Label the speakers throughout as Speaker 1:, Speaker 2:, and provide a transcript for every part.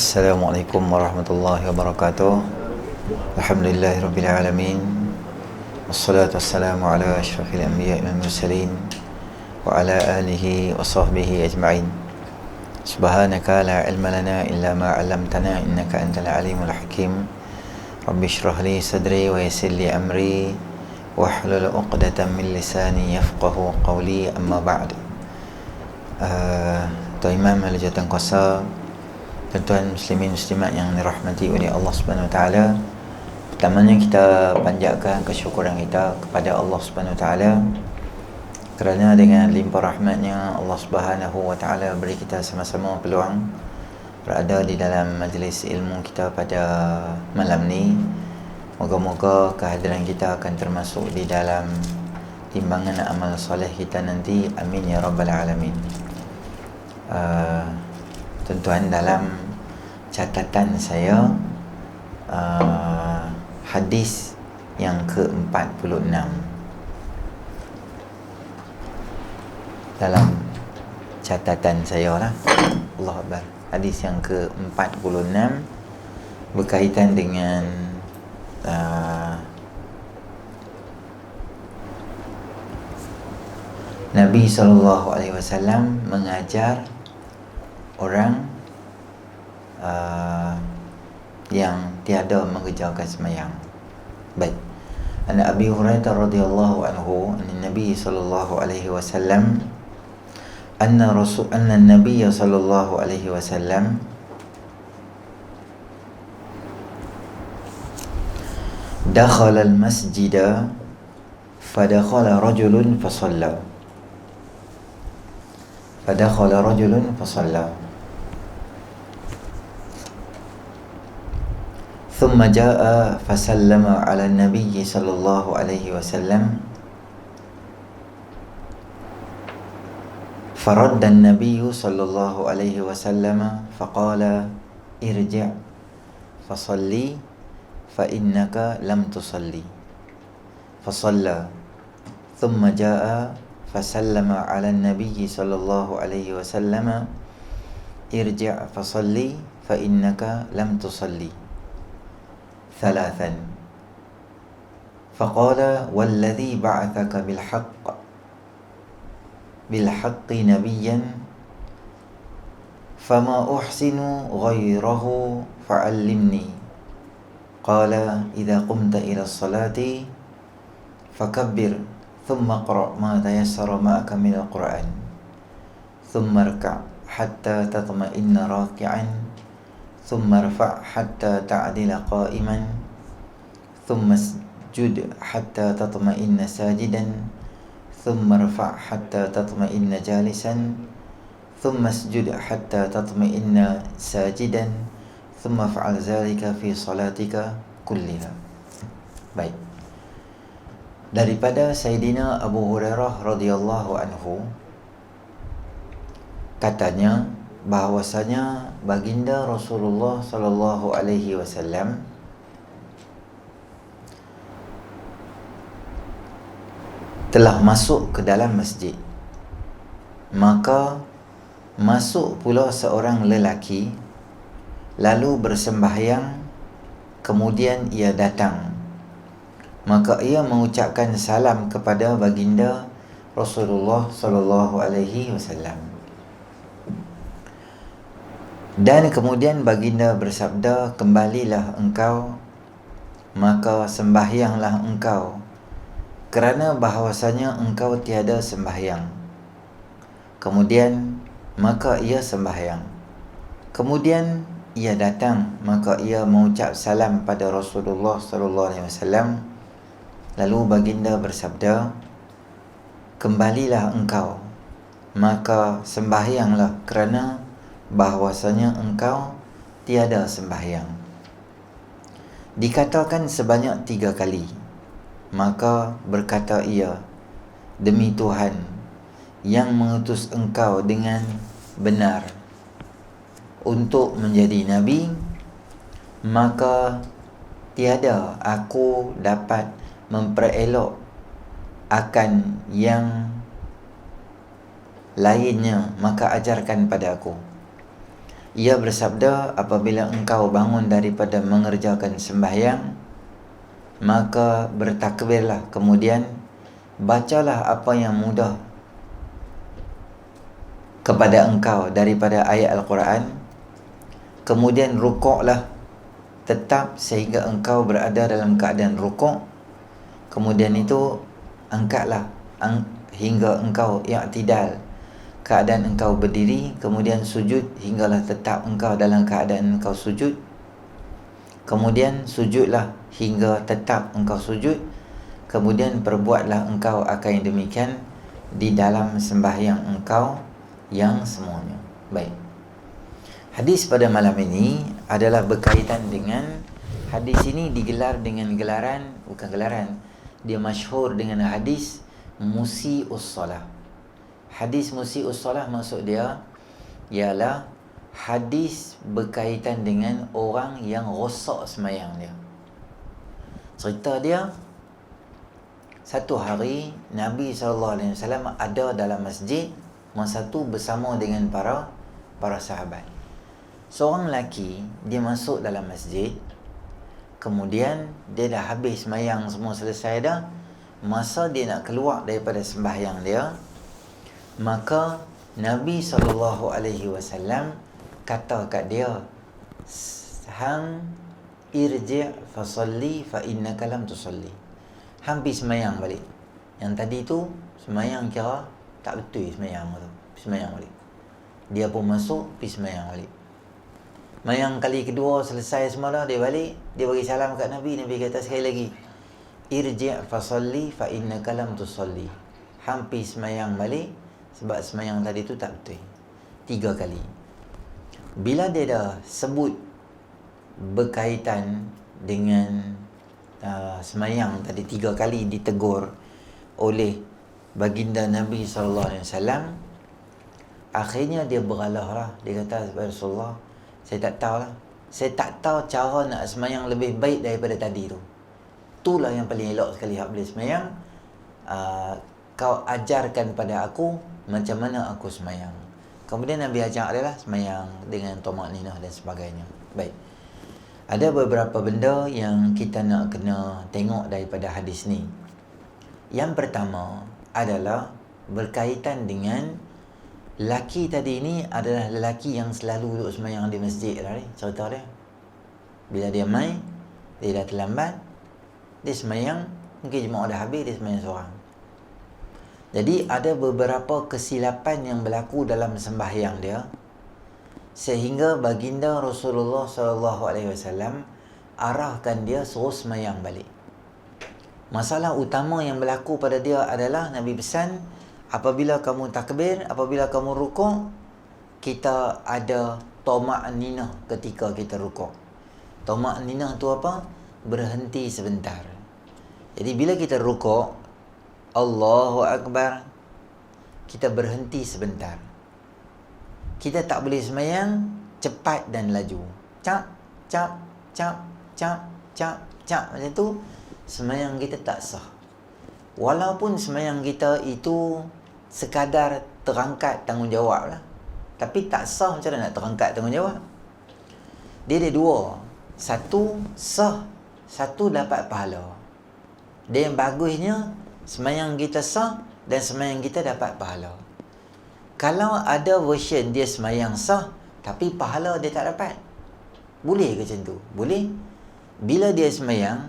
Speaker 1: Assalamualaikum warahmatullahi wabarakatuh. Alhamdulillahirabbil alamin. Wassalatu wassalamu ala asyrafil anbiya'i wal mursalin wa ala alihi wa sahbihi ajma'in. Subhanaka la ilma lana illa ma 'allamtana innaka antal alimul hakim. Rabbi shrah li sadri wa yassir li amri wahlul 'uqdatam min lisani yafqahu qawli, amma ba'd. Tuan Imam Al-Jatan Kuasa, tuan-tuan muslimin muslimat yang dirahmati oleh Allah Subhanahu Wa Taala, pertamanya kita panjatkan kesyukuran kita kepada Allah Subhanahu Wa Taala kerana dengan limpah rahmatnya Allah Subhanahu Wa Taala beri kita sama-sama peluang berada di dalam majlis ilmu kita pada malam ni. Moga-moga kehadiran kita akan termasuk di dalam timbangan amal soleh kita nanti. Amin ya rabbal alamin. Tuan-tuan, dalam catatan saya hadis yang ke-46, dalam catatan saya lah, Allahu Akbar, hadis yang ke-46 berkaitan dengan Nabi SAW mengajar orang yang tiada mengerjakan sembahyang. Baik. An Abi Hurairah radhiyallahu anhu, Nabi sallallahu alaihi wasallam, anna Nabi sallallahu alaihi wasallam dakhala al-masjida fadakhala rajulun fasalla. Fadakhala rajulun fasalla. ثم جاء فسلم على النبي صلى الله عليه وسلم فرد النبي صلى الله عليه وسلم فقال ارجع فصلي فإنك لم تصلي فصلى ثم جاء فسلم على النبي صلى الله عليه وسلم ارجع فصلي فإنك لم تصلي ثلاثا فقال والذي بعثك بالحق نبيا فما أحسن غيره فعلمني. قال إذا قمت إلى الصلاة فكبر ثم اقرأ ما تيسر معك من القرآن ثم اركع حتى تطمئن راكعا ثم ارفع حتى تعدل قائما ثم اسجد حتى تطمئن ساجدا ثم ارفع حتى تطمئن جالسا ثم اسجد حتى تطمئن ساجدا ثم افعل ذلك في صلاتك كلها. Baik. Daripada Sayyidina Abu Hurairah radhiyallahu anhu, katanya bahawasanya baginda Rasulullah sallallahu alaihi wasallam telah masuk ke dalam masjid. Maka masuk pula seorang lelaki lalu bersembahyang, kemudian ia datang. Maka ia mengucapkan salam kepada baginda Rasulullah sallallahu alaihi wasallam. Dan kemudian baginda bersabda, kembalilah engkau, maka sembahyanglah engkau, kerana bahawasanya engkau tiada sembahyang. Kemudian maka ia sembahyang. Kemudian ia datang, maka ia mengucap salam pada Rasulullah sallallahu alaihi wasallam. Lalu baginda bersabda, kembalilah engkau, maka sembahyanglah, kerana bahawasanya engkau tiada sembahyang. Dikatakan sebanyak 3 kali. Maka berkata ia, demi Tuhan yang mengutus engkau dengan benar untuk menjadi Nabi, maka tiada aku dapat memperelok akan yang lainnya, maka ajarkan pada aku. Ia bersabda, apabila engkau bangun daripada mengerjakan sembahyang, maka bertakbirlah, kemudian bacalah apa yang mudah kepada engkau daripada ayat Al-Quran, kemudian rukuklah tetap sehingga engkau berada dalam keadaan rukuk, kemudian itu angkatlah hingga engkau i'tidal, keadaan engkau berdiri, kemudian sujud hinggalah tetap engkau dalam keadaan engkau sujud, kemudian sujudlah hingga tetap engkau sujud, kemudian perbuatlah engkau akan yang demikian di dalam sembahyang engkau yang semuanya. Baik, hadis pada malam ini adalah berkaitan dengan, hadis ini digelar dengan gelaran, bukan gelaran, dia masyhur dengan hadis musi'us salah. Hadis musi'us salah maksud dia ialah hadis berkaitan dengan orang yang rosak sembahyang dia. Cerita dia, satu hari Nabi SAW ada dalam masjid masa tu bersama dengan para sahabat. Seorang lelaki, dia masuk dalam masjid, kemudian dia dah habis sembahyang semua selesai dah. Masa dia nak keluar daripada sembahyang dia, maka Nabi SAW kata kat dia, hang irji' fasalli fa innaka lam tusalli. Hang pergi sembahyang balik. Yang tadi tu sembahyang kira tak betul sembahyang tu. Sembahyang balik. Dia pun masuk, pergi sembahyang balik. Sembahyang kali kedua selesai semua dah, dia balik, dia bagi salam kat Nabi. Nabi kata sekali lagi, irji' fasalli fa innaka lam tusalli. Hang pergi sembahyang balik sebab sembahyang tadi tu tak betul. 3 kali. Bila dia dah sebut berkaitan dengan sembahyang tadi 3 kali ditegur oleh baginda Nabi SAW, akhirnya dia beralah lah. Dia kata, Rasulullah, saya tak tahu lah. Saya tak tahu cara nak sembahyang lebih baik daripada tadi tu. Itulah yang paling elok sekali hak boleh sembahyang. Kau ajarkan pada aku macam mana aku sembahyang. Kemudian Nabi ajar adalah sembahyang dengan tumakninah dan sebagainya. Baik. Ada beberapa benda yang kita nak kena tengok daripada hadis ni. Yang pertama adalah berkaitan dengan lelaki tadi ni adalah lelaki yang selalu duduk sembahyang di masjid lah ni, cerita dia. Bila dia mai, dia dah terlambat, dia sembahyang, mungkin jemaah dah habis, dia sembahyang seorang. Jadi ada beberapa kesilapan yang berlaku dalam sembahyang dia, sehingga baginda Rasulullah SAW arahkan dia suruh sembahyang balik. Masalah utama yang berlaku pada dia adalah Nabi pesan, apabila kamu takbir, apabila kamu rukuk, kita ada tuma'ninah ketika kita rukuk. Tuma'ninah tu apa? Berhenti sebentar. Jadi bila kita rukuk, Allahu Akbar, kita berhenti sebentar. Kita tak boleh sembahyang cepat dan laju. Cap, cap, cap, cap, cap, cap. Macam tu, sembahyang kita tak sah. Walaupun sembahyang kita itu sekadar terangkat tanggungjawab lah, tapi tak sah. Macam mana nak terangkat tanggungjawab? Dia ada 2. Satu sah, satu dapat pahala. Dia yang bagusnya, sembahyang kita sah dan sembahyang kita dapat pahala. Kalau ada version dia sembahyang sah tapi pahala dia tak dapat, boleh ke macam tu? Boleh. Bila dia sembahyang,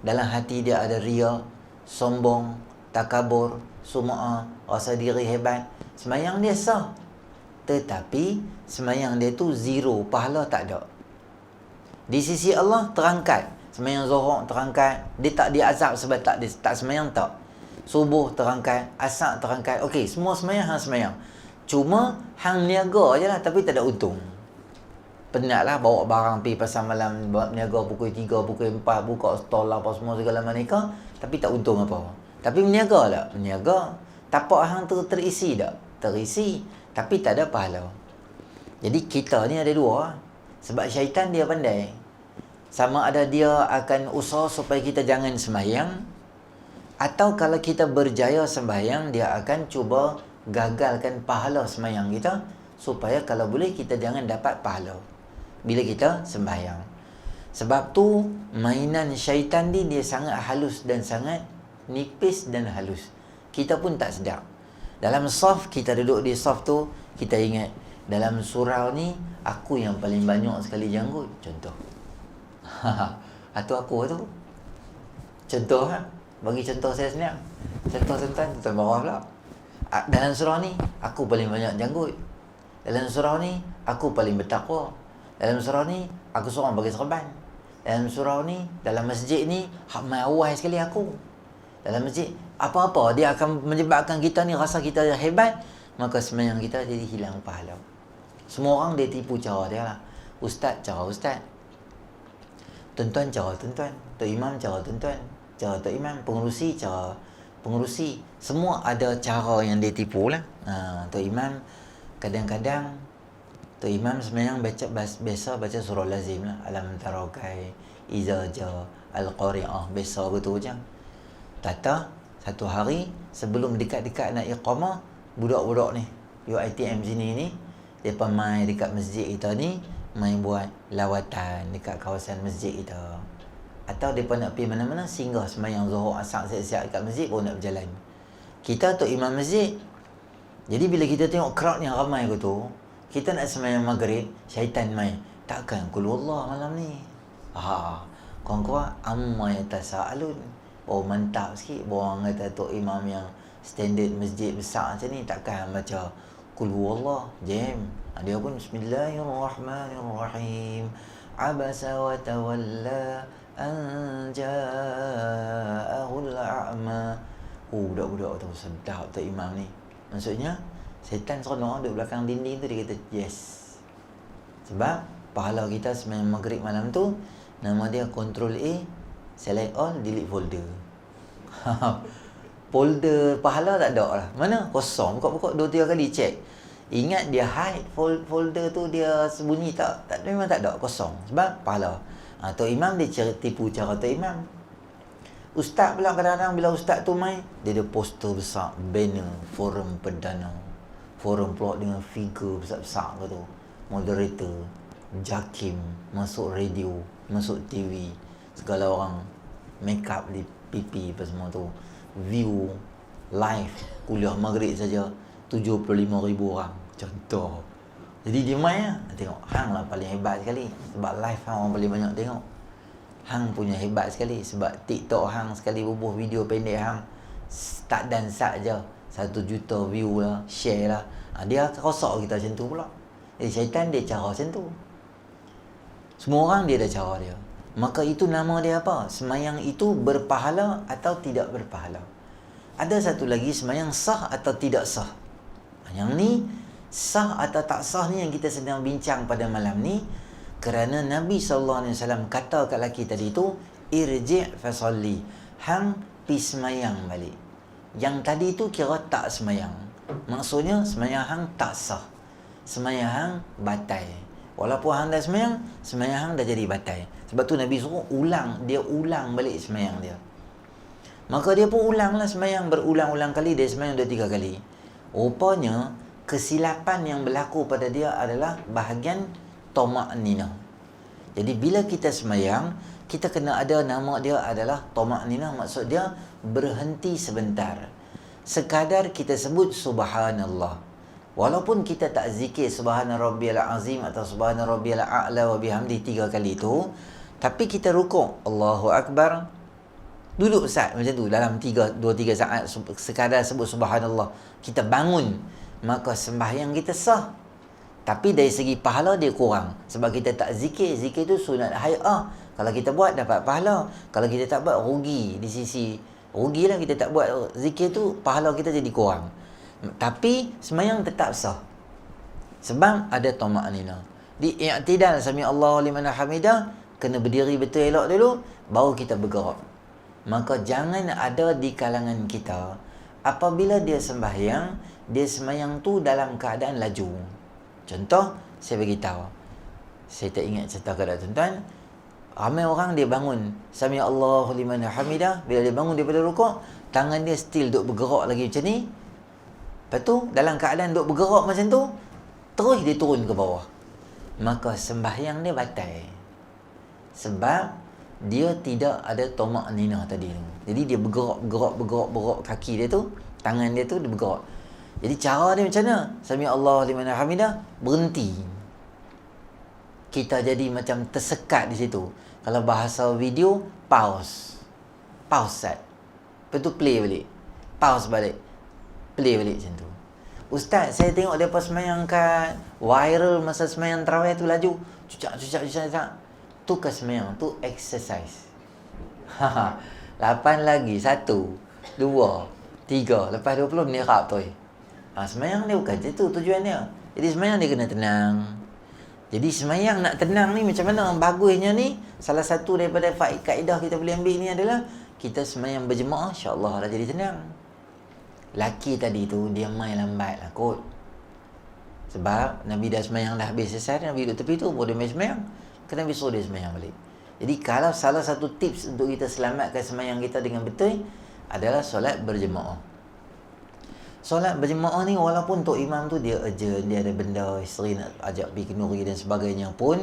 Speaker 1: dalam hati dia ada riya, sombong, takabur, sum'ah, rasa diri hebat, sembahyang dia sah, tetapi sembahyang dia tu zero, pahala tak ada. Di sisi Allah terangkat. Sembahyang Zuhur terangkat, dia tak diazab sebab tak sembahyang, tak. Subuh terangkat, asar terangkat, okey, semua sembahyang, hang sembahyang. Cuma hang niaga je lah, tapi tak ada untung. Penatlah bawa barang pergi pasar malam, niaga pukul 3, pukul 4, buka stall lah, apa semua segala maneka, tapi tak untung apa. Tapi meniaga tak? Meniaga. Tapak hang tu terisi tak? Terisi, tapi tak ada pahala. Jadi kita ni ada 2. Sebab syaitan dia pandai. Sama ada dia akan usaha supaya kita jangan sembahyang, atau kalau kita berjaya sembahyang, dia akan cuba gagalkan pahala sembahyang kita supaya kalau boleh kita jangan dapat pahala bila kita sembahyang. Sebab tu mainan syaitan ni dia sangat halus dan sangat nipis dan halus. Kita pun tak sedar. Dalam saf, kita duduk di saf tu, kita ingat dalam surau ni aku yang paling banyak sekali janggut, contoh. Atau aku tu. Contoh bagi contoh saya senang. Contoh tuan bawah pula. Dalam surau ni aku paling banyak janggut. Dalam surau ni aku paling bertakwa. Dalam surau ni aku seorang bagi serban. Dalam surau ni, dalam masjid ni mai awal sekali aku. Dalam masjid apa-apa dia akan menyebabkan kita ni rasa kita hebat, maka sembahyang kita jadi hilang pahala. Semua orang dia tipu cara dia lah. Ustaz cara ustaz, tuan-tuan cara tuan-tuan, tok imam cara tuan-tuan, cara tok imam, pengerusi cara pengerusi. Semua ada cara yang dia tipu lah. Tok imam kadang-kadang tok imam sembahyang biasa baca surah lazim lah, alam tarakai, iza ja, al-qari'ah, biasa betul je. Tata satu hari sebelum dekat-dekat nak iqamah, budak-budak ni UiTM sini ni depa mai dekat masjid kita ni, mai buat lawatan dekat kawasan masjid kita. Atau depa nak pergi mana-mana singgah sembahyang Zuhur Asar siap-siap dekat masjid baru nak berjalan. Kita tu imam masjid. Jadi bila kita tengok crowd yang ramai tu, kita nak sembahyang maghrib, syaitan mai. Takkan qul wallah malam ni. Kawan-kawan amma yatasaalun. Oh mantap sikit orang kata tok imam yang standard masjid besar macam ni takkan baca qul huwallah jam. Dia pun bismillahirrahmanirrahim. Abasa wa tawalla an ja'ahul a'ma. Budak-budak tu sedap tok imam ni. Maksudnya setan seronok duduk belakang dinding tu, dia kata yes. Sebab pahala kita sembahyang maghrib malam tu nama dia Control A, select all, delete folder. Folder pahala tak ada lah. Mana? Kosong. Buka-buka 2-3 kali check. Ingat dia hide folder tu, dia sembunyi tak? Memang tak ada. Kosong. Sebab pahala. Tok imam dia tipu cara tok imam. Ustaz pula kadang-kadang bila ustaz tu main, dia ada poster besar, banner, forum perdana. Forum pula dengan figure besar-besar ke tu. Moderator, Jakim, masuk radio, masuk TV. Segala orang make up di pipi apa semua tu. View live kuliah maghrib saja 75,000 orang contoh. Jadi dia main lah. Tengok hang lah paling hebat sekali sebab live hang orang paling banyak tengok. Hang punya hebat sekali sebab TikTok hang sekali bubuh video pendek hang start dan start je 1 juta view lah, share lah. Dia akan rosak kita macam tu pula. Jadi syaitan dia cara macam tu. Semua orang dia ada cara dia. Maka itu nama dia apa? Sembahyang itu berpahala atau tidak berpahala. Ada satu lagi, sembahyang sah atau tidak sah. Yang ni sah atau tak sah ni yang kita sedang bincang pada malam ni. Kerana Nabi SAW kata kat lelaki tadi tu, irji' fasalli, hang pi sembahyang balik. Yang tadi tu kira tak sembahyang. Maksudnya sembahyang hang tak sah, sembahyang hang batal. Walaupun hang dah sembahyang hang dah jadi batal. Sebab tu Nabi suruh dia ulang balik sembahyang dia. Maka dia pun ulanglah sembahyang berulang-ulang kali, dia sembahyang 2-3 kali. Rupanya kesilapan yang berlaku pada dia adalah bahagian toma'ninah. Jadi bila kita sembahyang, kita kena ada nama dia adalah toma'ninah. Maksud dia berhenti sebentar. Sekadar kita sebut subhanallah. Walaupun kita tak zikir subhana rabbiyal azim atau subhana rabbiyal a'la wa bihamdi 3 kali tu, tapi kita rukuk Allahu akbar, duduk saat macam tu dalam 2-3 saat sekadar sebut subhanallah, kita bangun, maka sembahyang kita sah. Tapi dari segi pahala dia kurang sebab kita tak zikir. Zikir tu sunat hay'ah. Kalau kita buat dapat pahala, kalau kita tak buat rugi. Di sisi rugilah kita tak buat zikir tu, pahala kita jadi kurang. Tapi sembahyang tetap sah sebab ada toma'ninah. Di i'tidal sami Allahu liman hamidah, kena berdiri betul elok dulu baru kita bergerak. Maka jangan ada di kalangan kita apabila dia sembahyang tu dalam keadaan laju. Contoh saya bagi tahu, saya tak ingat cerita kepada tuan-tuan, ramai orang dia bangun sami Allahu liman hamidah, bila dia bangun daripada rukuk, tangan dia still duk bergerak lagi macam ni. Lepas tu dalam keadaan duk bergerak macam tu, terus dia turun ke bawah, maka sembahyang dia batal. Sebab dia tidak ada tomak nina tadi tu. Jadi dia bergerak kaki dia tu, tangan dia tu dia bergerak. Jadi cara dia macam mana? Sami Allah liman hamidah, berhenti. Kita jadi macam tersekat di situ. Kalau bahasa video, pause. Pause set. Lepas tu play balik. Pause balik. Play balik macam tu. Ustaz, saya tengok dia pas semayang kat viral masa semayang tarawih tu laju. Cucak. Tu ke semayang, tu exercise. 8 lagi, 1, 2, 3. Lepas 20 menyerap tu. Semayang dia bukan macam tu tujuan dia. Jadi semayang dia kena tenang. Jadi semayang nak tenang ni macam mana? Bagusnya ni, salah satu daripada kaedah kita boleh ambil ni adalah kita semayang berjemaah, insya-Allah dah jadi tenang. Laki tadi tu dia main lambat lah kot. Sebab Nabi dah semayang dah habis selesai, Nabi duduk tepi tu boleh main semayang. Kena Nabi suruh dia semayang balik. Jadi kalau salah satu tips untuk kita selamatkan semayang kita dengan betul adalah solat berjemaah. Solat berjemaah ni walaupun tok imam tu dia urgent, dia ada benda, isteri nak ajak pergi kenduri dan sebagainya pun,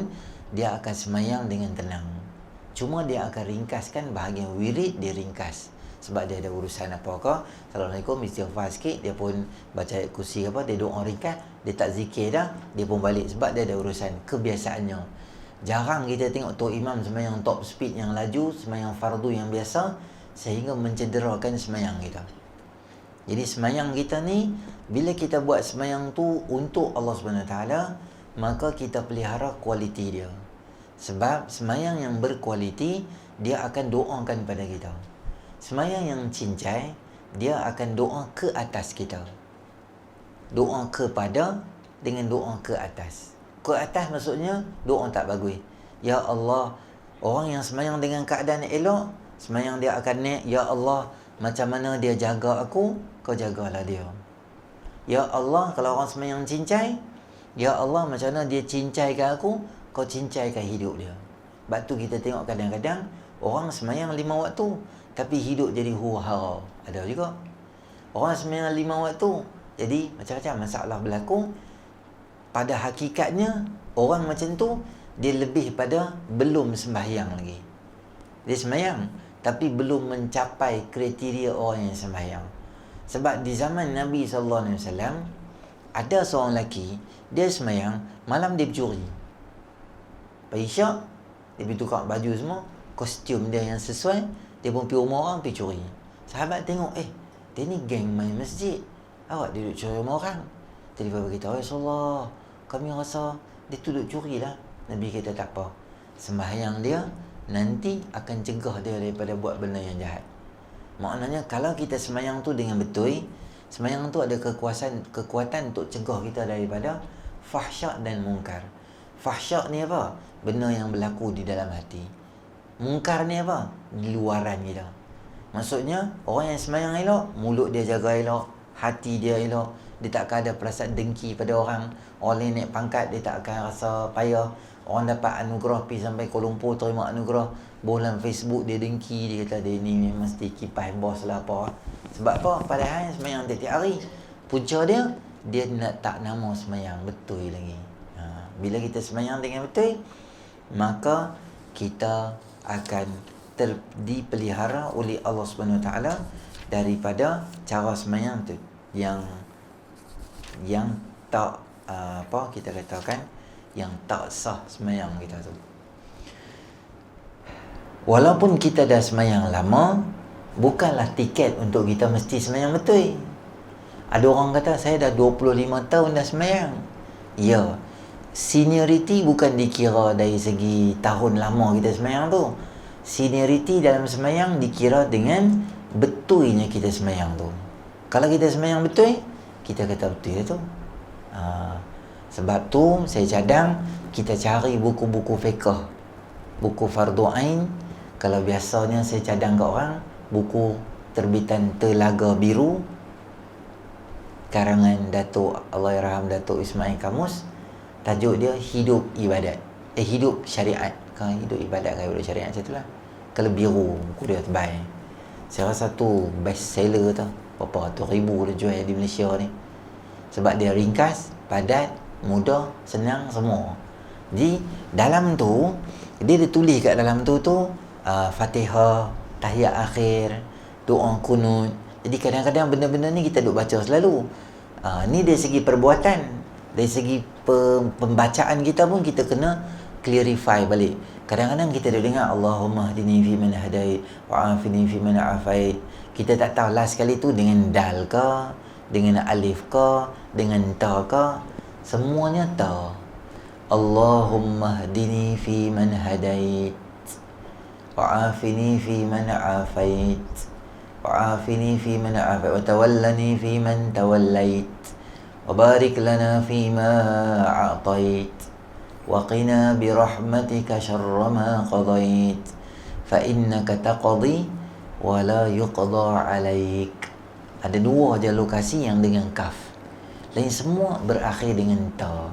Speaker 1: dia akan semayang dengan tenang. Cuma dia akan ringkaskan bahagian wirid, dia ringkas. Sebab dia ada urusan apa-apa. Assalamualaikum, istighfar sikit, dia pun baca ayat kursi apa, dia doa ringkas, dia tak zikir dah, dia pun balik sebab dia ada urusan, kebiasaannya. Jarang kita tengok tok imam semayang top speed yang laju, semayang fardu yang biasa, sehingga mencederakan semayang kita. Jadi semayang kita ni, bila kita buat semayang tu untuk Allah SWT, maka kita pelihara kualiti dia. Sebab semayang yang berkualiti, dia akan doakan pada kita. Semayang yang cincai, dia akan doa ke atas kita. Doa kepada dengan doa ke atas. Ke atas maksudnya, doa tak bagus. Ya Allah, orang yang semayang dengan keadaan elok, semayang dia akan naik, Ya Allah, macam mana dia jaga aku, kau jagalah dia. Ya Allah, kalau orang semayang cincai, Ya Allah, macam mana dia cincaikan aku, kau cincaikan hidup dia. Sebab tu kita tengok kadang-kadang orang semayang 5 waktu, tapi hidup jadi huru-hara. Ada juga. Orang semayang 5 waktu, jadi macam-macam masalah berlaku. Pada hakikatnya, orang macam tu, dia lebih pada belum sembahyang lagi. Dia sembahyang, tapi belum mencapai kriteria orang yang sembahyang. Sebab di zaman Nabi SAW, ada seorang lelaki, dia sembahyang, malam dia bercuri. Pagi Isyak, dia pergi tukar baju semua, kostum dia yang sesuai, dia pun pergi rumah orang, pergi curi. Sahabat tengok, dia ni geng main masjid, awak dia duduk curi rumah orang. Telefon beritahu, ya Rasulullah, kami rasa dia tu duduk curi lah. Nabi kata tak apa, sembahyang dia nanti akan cegah dia daripada buat benda yang jahat. Maknanya kalau kita sembahyang tu dengan betul, sembahyang tu ada kekuatan untuk cegah kita daripada fahsyak dan mungkar. Fahsyak ni apa? Benda yang berlaku di dalam hati. Mungkar ni apa? Di luaran kita. Maksudnya orang yang sembahyang elok, mulut dia jaga elok, hati dia elok, dia tak akan ada perasaan dengki pada orang. Orang lain naik pangkat, dia tak akan rasa payah. Orang dapat anugerah pergi sampai Kuala Lumpur terima anugerah, bolan Facebook dia dengki, dia kata dia ni mesti kipas bos lah apa. Sebab apa? Padahal semayang tiap-tiap hari, punca dia nak tak nama semayang betul lagi. Bila kita semayang dengan betul, maka kita akan dipelihara oleh Allah SWT daripada cara semayang tu yang tak kita katakan yang tak sah semayang kita tu. Walaupun kita dah semayang lama, bukanlah tiket untuk kita mesti semayang betul. Ada orang kata saya dah 25 tahun dah semayang. Ya, seniority bukan dikira dari segi tahun lama kita semayang tu. Seniority dalam semayang dikira dengan betulnya kita semayang tu. Kalau kita semayang betul, kita kata betul tu. Sebab tu saya cadang kita cari buku-buku fiqh, buku fardu ain. Kalau biasanya saya cadang kat orang buku terbitan Telaga Biru karangan Datuk Allahyarham Datuk Ismail Kamus, tajuk dia Hidup Ibadat, Hidup Syariat. Kan hidup ibadat kan hidup syariat macam itulah. Kalau biru, buku dia tebal. Saya rasa tu best seller tu. Berapa ratus ribu dia jual di Malaysia ni. Sebab dia ringkas, padat, mudah, senang, semua. Jadi dalam tu dia tulis kat dalam tu Fatihah, tahiyat akhir, doa kunut. Jadi kadang-kadang benda-benda ni kita duk baca selalu. Ni dari segi perbuatan, dari segi pembacaan kita pun kita kena clarify balik. Kadang-kadang kita duk dengar Allahumma hdini fi man hadait wa afini fi man afait. Kita tak tahu last sekali tu dengan dal ke, dengan alif ke, dengan ta ke, semuanya ta. Allahumma hdini fi man hadait wa afini fi man afait wa afini fi man afait wa tawallani fi man tawallait wa barik lana fi ma a'tait wa qina bi rahmatika syarra ma qadait fa innaka taqdi wa la yuqda alaik. Ada dua je lokasi yang dengan kaf, lain semua berakhir dengan ta.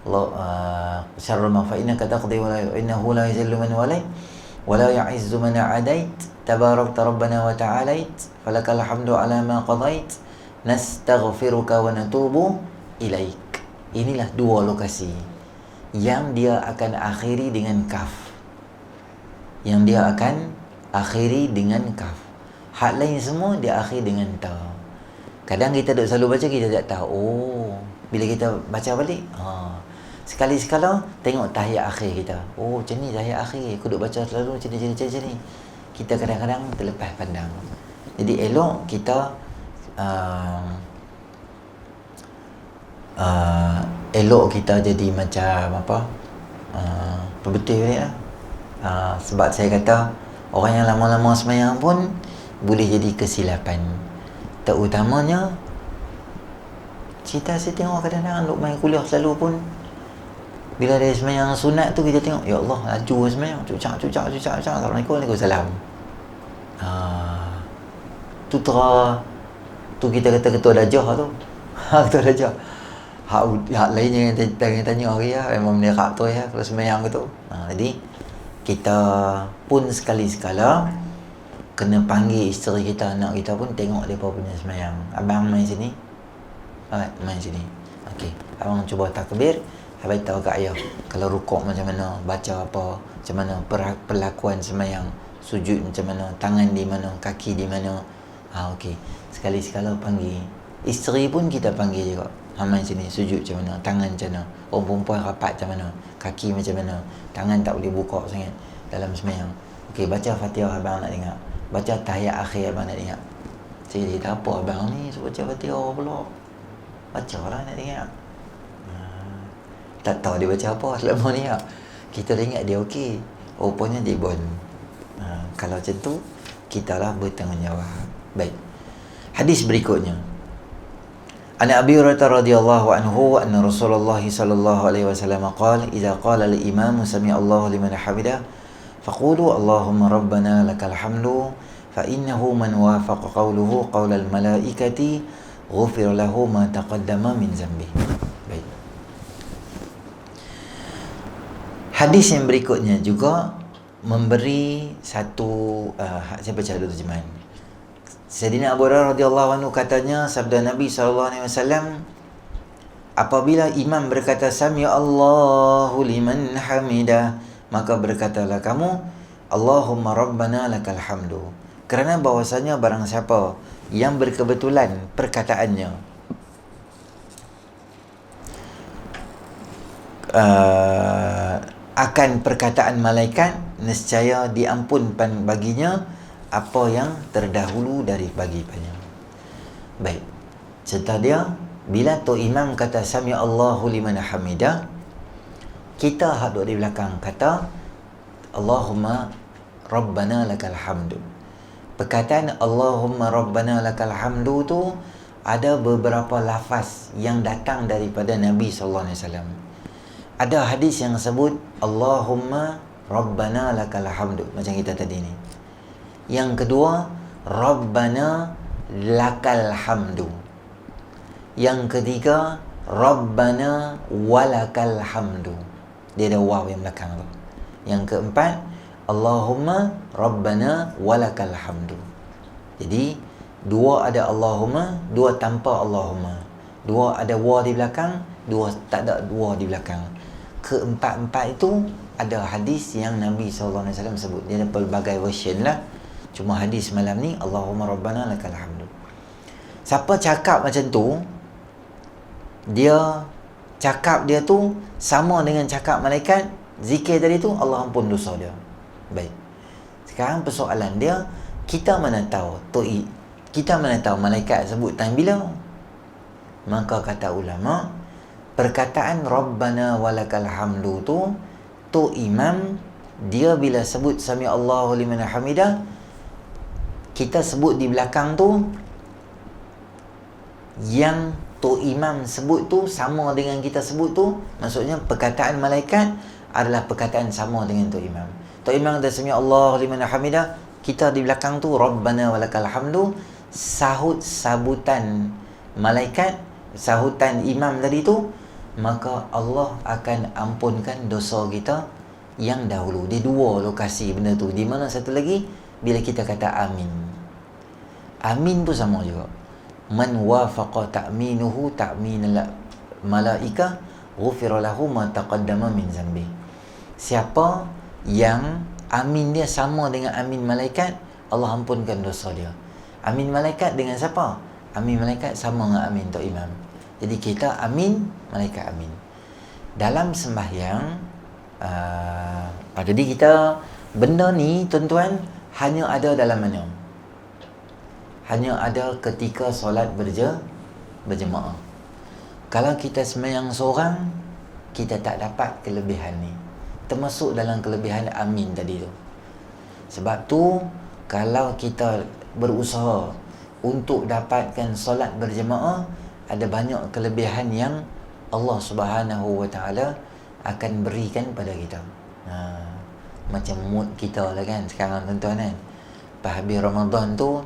Speaker 1: Allah syarra ma fa innaka taqdi wa la innahu la yuzillu man walait wa la ya'izzu man adait tabarakta rabbana wa ta'alait falakal hamdu ala ma qadait nastaghfiruka wa natubu ilaik. Inilah dua lokasi yang dia akan akhiri dengan kaf, yang dia akan akhiri dengan kaf. Hak lain semua dia akhir dengan ta. Kadang kita duk selalu baca, kita tak tahu. Oh, bila kita baca balik, sekali-sekala tengok tahiyat akhir kita. Oh, macam ni tahiyat akhir. Aku duk baca selalu macam ni. Kita kadang-kadang terlepas pandang. Jadi elok kita elok kita jadi macam apa? Betul ni lah. Sebab saya kata orang yang lama-lama sembahyang pun boleh jadi kesilapan. Terutamanya saya tengok kadang-kadang duk main kuliah selalu pun, bila dia sembahyang sunat tu kita tengok, ya Allah, laju sembahyang, cucak. Assalamualaikum, Waalaikumsalam. Tu kita kata ketua dajah tu. Ketua dajah. Hak lainnya yang tanya hari lah, memang menerap tu ya kalau sembahyang tu. Jadi kita pun sekali-sekala kena panggil isteri kita, anak kita pun tengok mereka punya sembahyang. Abang main sini. Main sini. Okey, abang cuba takbir. Habis tahu kat ayah kalau rukuk macam mana, baca apa, macam mana perlakuan sembahyang, sujud macam mana, tangan di mana, kaki di mana. Okey, sekali-sekala panggil. Isteri pun kita panggil juga. Main sini, sujud macam mana, tangan macam mana, orang perempuan rapat macam mana, kaki macam mana, tangan tak boleh buka sangat dalam sembahyang. Okey, baca Fatihah abang nak dengar. Baca tahiyat akhir abang nak dengar. Saya kata, apa abang ni suruh baca Fatihah pula? Baca lah nak dengar. Tak tahu dia baca apa selama ni ya. Kita ingat dia okey, rupanya dia bon. Kalau macam tu, kita lah bertanggungjawab. Baik, hadis berikutnya, An Abi Hurairah radhiyallahu anhu anna Rasulullah sallallahu alaihi wasallam qala idza qala al-imam sami Allahu liman hamidah faqulu Allahumma rabbana lakal hamdu fa innahu man wafaqa qawluhu qawla al-malaikati ghufira lahu ma taqaddama min zambi. Baik. Hadis yang berikutnya juga memberi satu saya baca dulu terjemahan. Sayyidina Abu Hurairah radhiyallahu anhu katanya, sabda Nabi SAW, apabila imam berkata sami Allahu liman hamidah, maka berkatalah kamu Allahumma rabbana lakal hamdu. Kerana bahwasanya barang siapa yang berkebetulan perkataannya akan perkataan malaikat, nescaya diampunkan baginya apa yang terdahulu daripadanya. Baik, serta dia bila tu imam kata sami Allahu liman hamidah, kita hak duduk di belakang kata Allahumma rabbana lakal hamdu. Perkataan Allahumma rabbana lakal hamdu tu ada beberapa lafaz yang datang daripada Nabi sallallahu alaihi wasallam. Ada hadis yang sebut Allahumma rabbana lakal hamdu macam kita tadi ni. Yang kedua, Rabbana lakal hamdu. Yang ketiga, Rabbana walakal hamdu. Dia ada waw yang belakang tu. Yang keempat, Allahumma Rabbana walakal hamdu. Jadi, dua ada Allahumma, dua tanpa Allahumma. Dua ada waw di belakang, tak ada dua di belakang. Keempat-empat itu ada hadis yang Nabi SAW sebut. Dia ada pelbagai version lah. Cuma hadis malam ni, Allahumma rabbana lakal hamdu. Siapa cakap macam tu, dia cakap dia tu sama dengan cakap malaikat. Zikir tadi tu, Allah ampun dosa dia. Baik. Sekarang persoalan dia, kita mana tahu malaikat sebut time bila? Maka kata ulama, perkataan Rabbana walakal hamdu tu imam, dia bila sebut Sami Allahu liman hamidah, kita sebut di belakang tu, yang tu imam sebut tu sama dengan kita sebut tu, maksudnya perkataan malaikat adalah perkataan sama dengan tu imam. Tu imam kata Sami Allahu liman hamidah, kita di belakang tu Rabbana walakal hamdu, sahut sabutan malaikat, sahutan imam tadi tu, maka Allah akan ampunkan dosa kita yang dahulu. Di dua lokasi benda tu. Di mana satu lagi? Bila kita kata amin. Amin tu sama juga. Man wafaqa ta'minuhu ta'minal malaika ghufira lahu ma taqaddama min zambi. Siapa yang amin dia sama dengan amin malaikat, Allah ampunkan dosa dia. Amin malaikat dengan siapa? Amin malaikat sama dengan amin tok imam. Jadi kita amin, malaikat amin. Dalam sembahyang, jadi kita, benda ni tuan-tuan hanya ada dalam mana? Hanya ada ketika solat berjemaah. Kalau kita sembahyang seorang, kita tak dapat kelebihan ni. Termasuk dalam kelebihan amin tadi tu. Sebab tu, kalau kita berusaha untuk dapatkan solat berjemaah, ada banyak kelebihan yang Allah Subhanahu Wa Taala akan berikan pada kita. Macam mood kita lah kan sekarang tuan-tuan kan. Lepas habis Ramadan tu,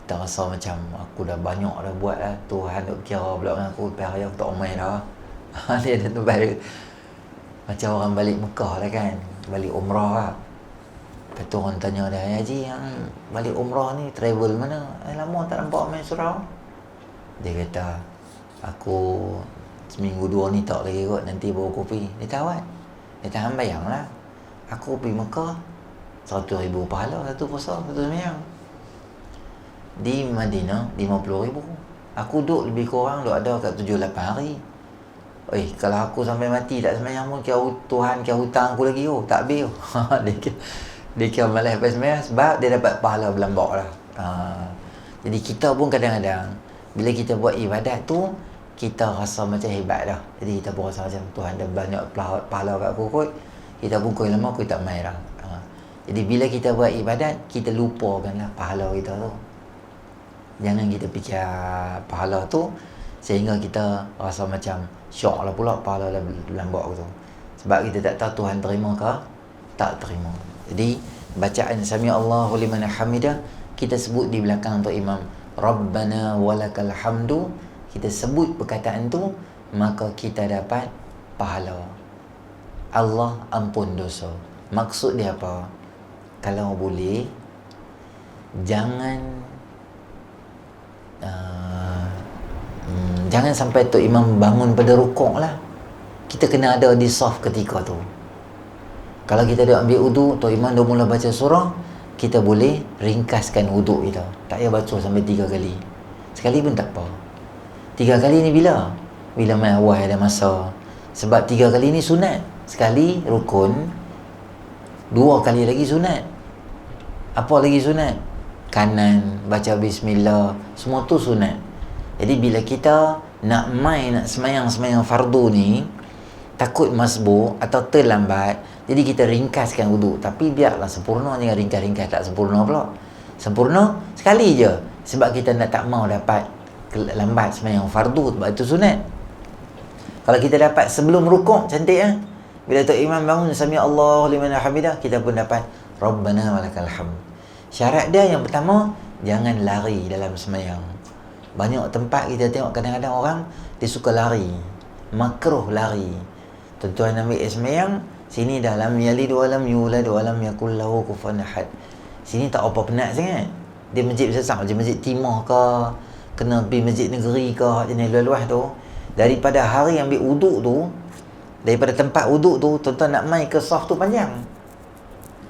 Speaker 1: kita rasa macam aku dah banyak dah buat lah, Tuhan duk kira pula dengan aku, lepas raya aku tak main dah. Dia tu balik macam orang balik Mekah lah kan, balik umrah lah. Lepas tu orang tanya dia, Haji yang balik umrah ni travel mana? Lama tak nampak main surau. Dia kata, aku seminggu 2 ni tak lagi kot, nanti bawa kopi. Dia tawar. Dia tahan bayang lah, aku pergi Mekah 100,000 pahala satu puasa, satu sembahyang. Di Madinah 50,000. Aku duduk lebih kurang duduk ada kat 7-8 hari. Kalau aku sampai mati tak sembahyang pun, kira Tuhan kira hutang aku lagi. Tak habis. Dia kira malas lepas sembahyang, sebab dia dapat pahala berlambak lah. Jadi kita pun kadang-kadang bila kita buat ibadat tu, kita rasa macam hebat dah. Jadi kita pun rasa macam Tuhan dah banyak pahala kat aku kot, kita pun kau lama aku tak main dah. Jadi bila kita buat ibadat, kita lupakanlah pahala kita tu. Jangan kita fikir pahala tu sehingga kita rasa macam syok lah pula pahala dah berlambak tu. Sebab kita tak tahu Tuhan terima ke tak terima. Jadi bacaan Sami Allahu liman hamidah, kita sebut di belakang tu imam Rabbana walakal hamdu, kita sebut perkataan tu, maka kita dapat pahala. Allah ampun dosa. Maksud dia apa? Kalau boleh, jangan sampai Tok Imam bangun pada rukuk lah. Kita kena ada di saf ketika tu. Kalau kita dah ambil wudu, Tok Imam dah mula baca surah, kita boleh ringkaskan wuduk kita. Tak payah baca sampai 3 kali. Sekali pun tak apa. 3 kali ni bila? Bila main awal ada masa. Sebab 3 kali ni sunat. Sekali rukun, 2 kali lagi sunat. Apa lagi sunat? Kanan, baca bismillah, semua tu sunat. Jadi bila kita nak semayang fardu ni, takut masbuk atau terlambat, jadi kita ringkaskan wuduk. Tapi biarlah sempurna, jangan ringkas-ringkas tak sempurna pula. Sempurna sekali je, sebab kita tak mau dapat lambat semayang fardu, sebab itu sunat. Kalau kita dapat sebelum rukuk, cantik kan? Bila Tok Imam bangun Sami Allahu liman hamidah, kita pun dapat Rabbana walakal hamd. Syarat dia yang pertama, jangan lari dalam semayang. Banyak tempat kita tengok kadang-kadang orang dia suka lari, makruh lari. Tuan-tuan ambil semayang, sini dah lam yalid wa lam yulad wa lam yakul lahu kufuwan ahad. Sini tak apa penat sangat. Dia masjid besar macam masjid Timur ke, kena pergi masjid negeri ke, jenis luas-luas tu. Daripada hari ambil wuduk tu, daripada tempat wuduk tu, tuan-tuan nak mai ke saf tu panjang.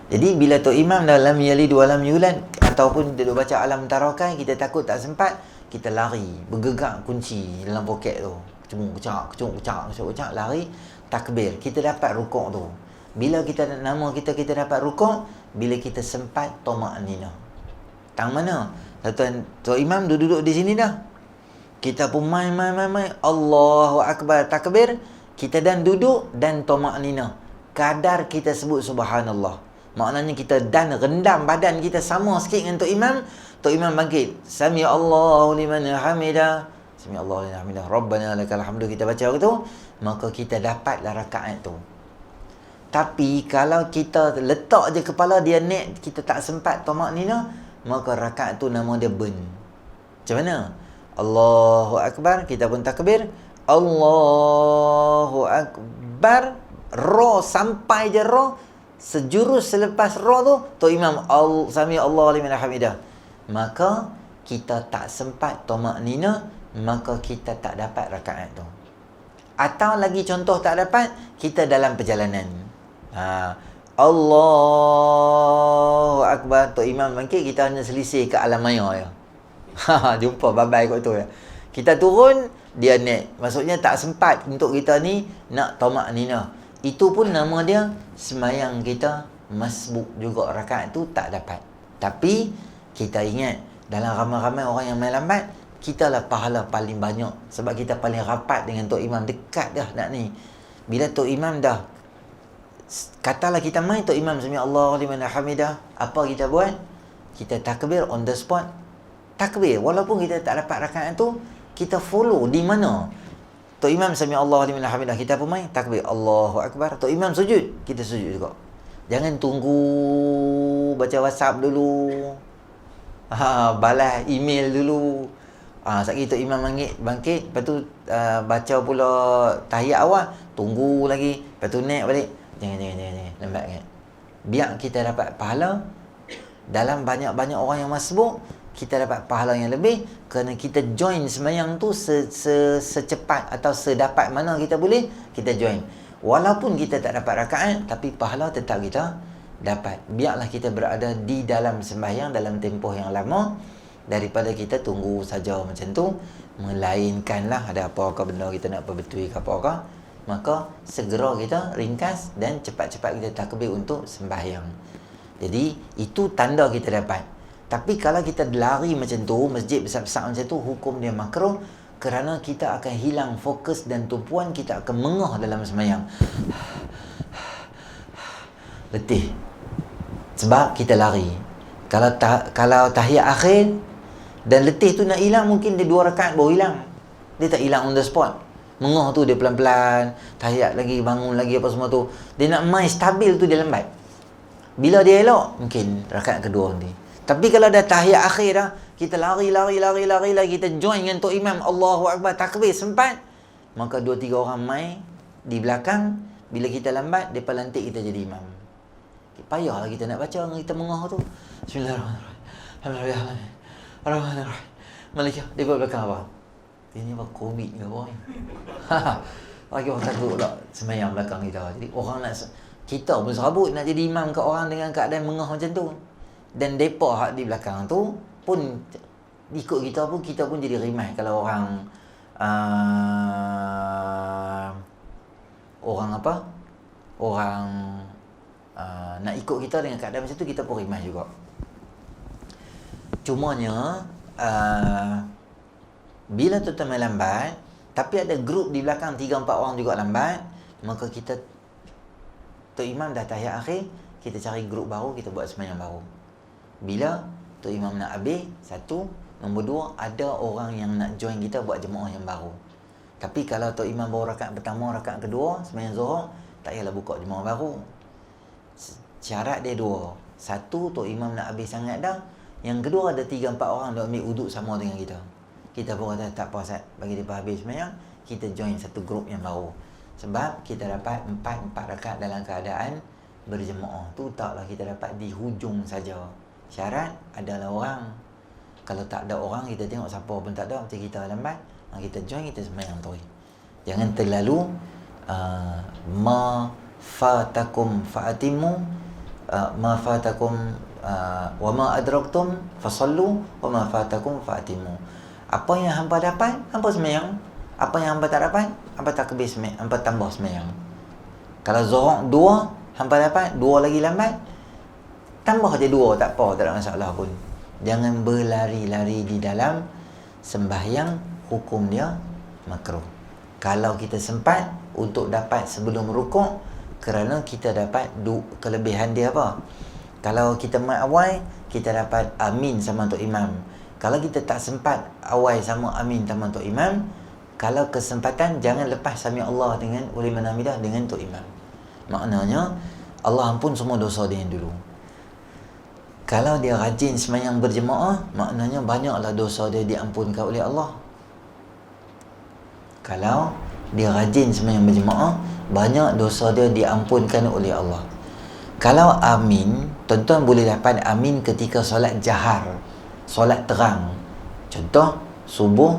Speaker 1: Jadi bila Tok Imam dalam yalid wa lam yulad ataupun dia baca alam tarakai, kita takut tak sempat, kita lari, bergegak kunci dalam poket tu. Kecung, lari, takbir. Kita dapat rukuk tu. Bila kita nama kita dapat rukuk, bila kita sempat tamak-ninah. Tang mana? Tuan Tok Imam duduk di sini dah. Kita pun mai Allahu Akbar, takbir. Kita dan duduk dan tamak-ninah. Kadar kita sebut subhanallah. Maknanya kita dan rendam badan kita sama sikit dengan Tok Imam. Tok Imam bangkit. Sami Allahu liman hamidah. Sami Allahu liman hamidah. Rabbana lakal hamdu. Kita baca gitu, maka kita dapatlah rakaat tu. Tapi kalau kita letak je kepala dia naik, kita tak sempat tamak nina, maka rakaat tu nama dia burn. Macam mana? Allahu Akbar, kita pun takbir. Allahu Akbar. Ra sampai je ra. Sejurus selepas ra tu, Tok Imam Sami Allah liman hamidah. Maka kita tak sempat tamak nina, maka kita tak dapat rakaat tu. Atau lagi contoh tak dapat, kita dalam perjalanan. Allahu Akbar, Tok Imam bangkit, kita hanya selisih ke alam maya je. Jumpa babai kot tu ya. Kita turun, dia naik. Maksudnya tak sempat untuk kita ni nak tamak nina. Itu pun nama dia semayang kita masbuk juga, rakaat tu tak dapat. Tapi kita ingat, dalam ramai-ramai orang yang main lambat, kita lah pahala paling banyak. Sebab kita paling rapat dengan Tok Imam, dekat dah nak ni. Bila Tok Imam dah, katalah kita main Tok Imam Sami Allah liman hamidah, apa kita buat? Kita takbir on the spot. Takbir, walaupun kita tak dapat rakaat tu, kita follow di mana Tok Imam Sami Allah liman hamidah, kita pun main takbir Allahu Akbar. Tok Imam sujud, kita sujud juga. Jangan tunggu baca WhatsApp dulu, balas email dulu. Sekali Tok Imam bangkit, lepas tu baca pula tahiyat awal, tunggu lagi, lepas tu naik balik. Jangan, lambat kan. Biar kita dapat pahala. Dalam banyak-banyak orang yang masbuk, kita dapat pahala yang lebih kerana kita join sembahyang tu secepat atau sedapat mana kita boleh, kita join. Walaupun kita tak dapat rakaat, tapi pahala tetap kita dapat. Biarlah kita berada di dalam sembahyang dalam tempoh yang lama daripada kita tunggu saja macam tu. Melainkanlah ada apa-apa benda kita nak perbetulkan ke apa-apa, maka segera kita ringkas dan cepat-cepat kita takbir untuk sembahyang. Jadi itu tanda kita dapat. Tapi kalau kita lari macam tu, masjid besar-besar macam tu, hukum dia makruh kerana kita akan hilang fokus dan tumpuan, kita akan mengah dalam sembahyang. Letih. Sebab kita lari. Kalau tahiyat akhir dan letih tu nak hilang, mungkin dia 2 rakaat baru hilang. Dia tak hilang on the spot. Mengah tu dia pelan-pelan, tahiyat lagi, bangun lagi apa semua tu. Dia nak main stabil tu dia lambat. Bila dia elok, mungkin rakaat kedua nanti. Tapi kalau dah tahiyat akhir dah, kita lari lagi, kita join dengan Tok Imam Allahu Akbar, takbir sempat, maka 2-3 orang mai di belakang. Bila kita lambat, depa lantik kita jadi imam. Payahlah kita nak baca dengan kita mengah tu. Bismillahirrahmanirrahim. Alhamdulillah. Malika, depa belakang apa? Ini apa komik ke apa ni? Lagi orang takut pula sembahyang belakang kita. Jadi orang nak, kita pun serabut nak jadi imam kat orang dengan keadaan mengah macam tu. Dan mereka hak di belakang tu pun ikut kita pun jadi rimai kalau orang nak ikut kita dengan keadaan macam tu, kita pun rimai juga. Cumanya bila tuan-tuan main lambat, tapi ada grup di belakang 3-4 orang juga lambat, maka kita, Tok Imam dah tahiyat akhir, kita cari grup baru, kita buat sembahyang baru. Bila Tok Imam nak habis, 1. Nombor 2, ada orang yang nak join kita buat jemaah yang baru. Tapi kalau Tok Imam baru rakaat pertama, rakaat kedua, sembahyang Zuhur, tak payahlah buka jemaah baru. Syarat dia 2. 1, Tok Imam nak habis sangat dah. Yang kedua, ada 3-4 orang nak ambil uduk sama dengan kita. Kita pun kata tak apa Ustaz, bagi dia habis sembahyang, kita join satu grup yang baru. Sebab kita dapat 4 rakaat dalam keadaan berjemaah. Tu taklah kita dapat di hujung saja. Syarat adalah orang. Kalau tak ada orang, kita tengok siapa pun tak ada, macam kita lambat, kita join, kita sembahyang tu. Jangan terlalu ma fatakum fa'atimu, ma fatakum wa ma adraktum fasallu wa ma fatakum fa'atimu. Apa yang hangpa dapat, hangpa sembahyang. Apa yang hangpa tak dapat, hangpa takbir sembahyang, hangpa tambah sembahyang. Kalau zuhur 2, hangpa dapat 2 lagi lambat, tambah je 2, tak apa, tak ada masalah pun. Jangan berlari-lari di dalam sembahyang, hukum dia makruh. Kalau kita sempat untuk dapat sebelum rukuk, kerana kita dapat kelebihan dia apa? Kalau kita mat awal, kita dapat amin sama Tok Imam. Kalau kita tak sempat awal sama amin sama Tok Imam, kalau kesempatan, jangan lepas sami Allah dengan uliman hamidah dengan Tok Imam. Maknanya Allah ampun semua dosa dia dulu. Kalau dia rajin sembahyang berjemaah, maknanya banyaklah dosa dia diampunkan oleh Allah. Kalau dia rajin sembahyang berjemaah, banyak dosa dia diampunkan oleh Allah. Kalau amin, tuan-tuan boleh dapat amin ketika solat jahar, solat terang. Contoh subuh,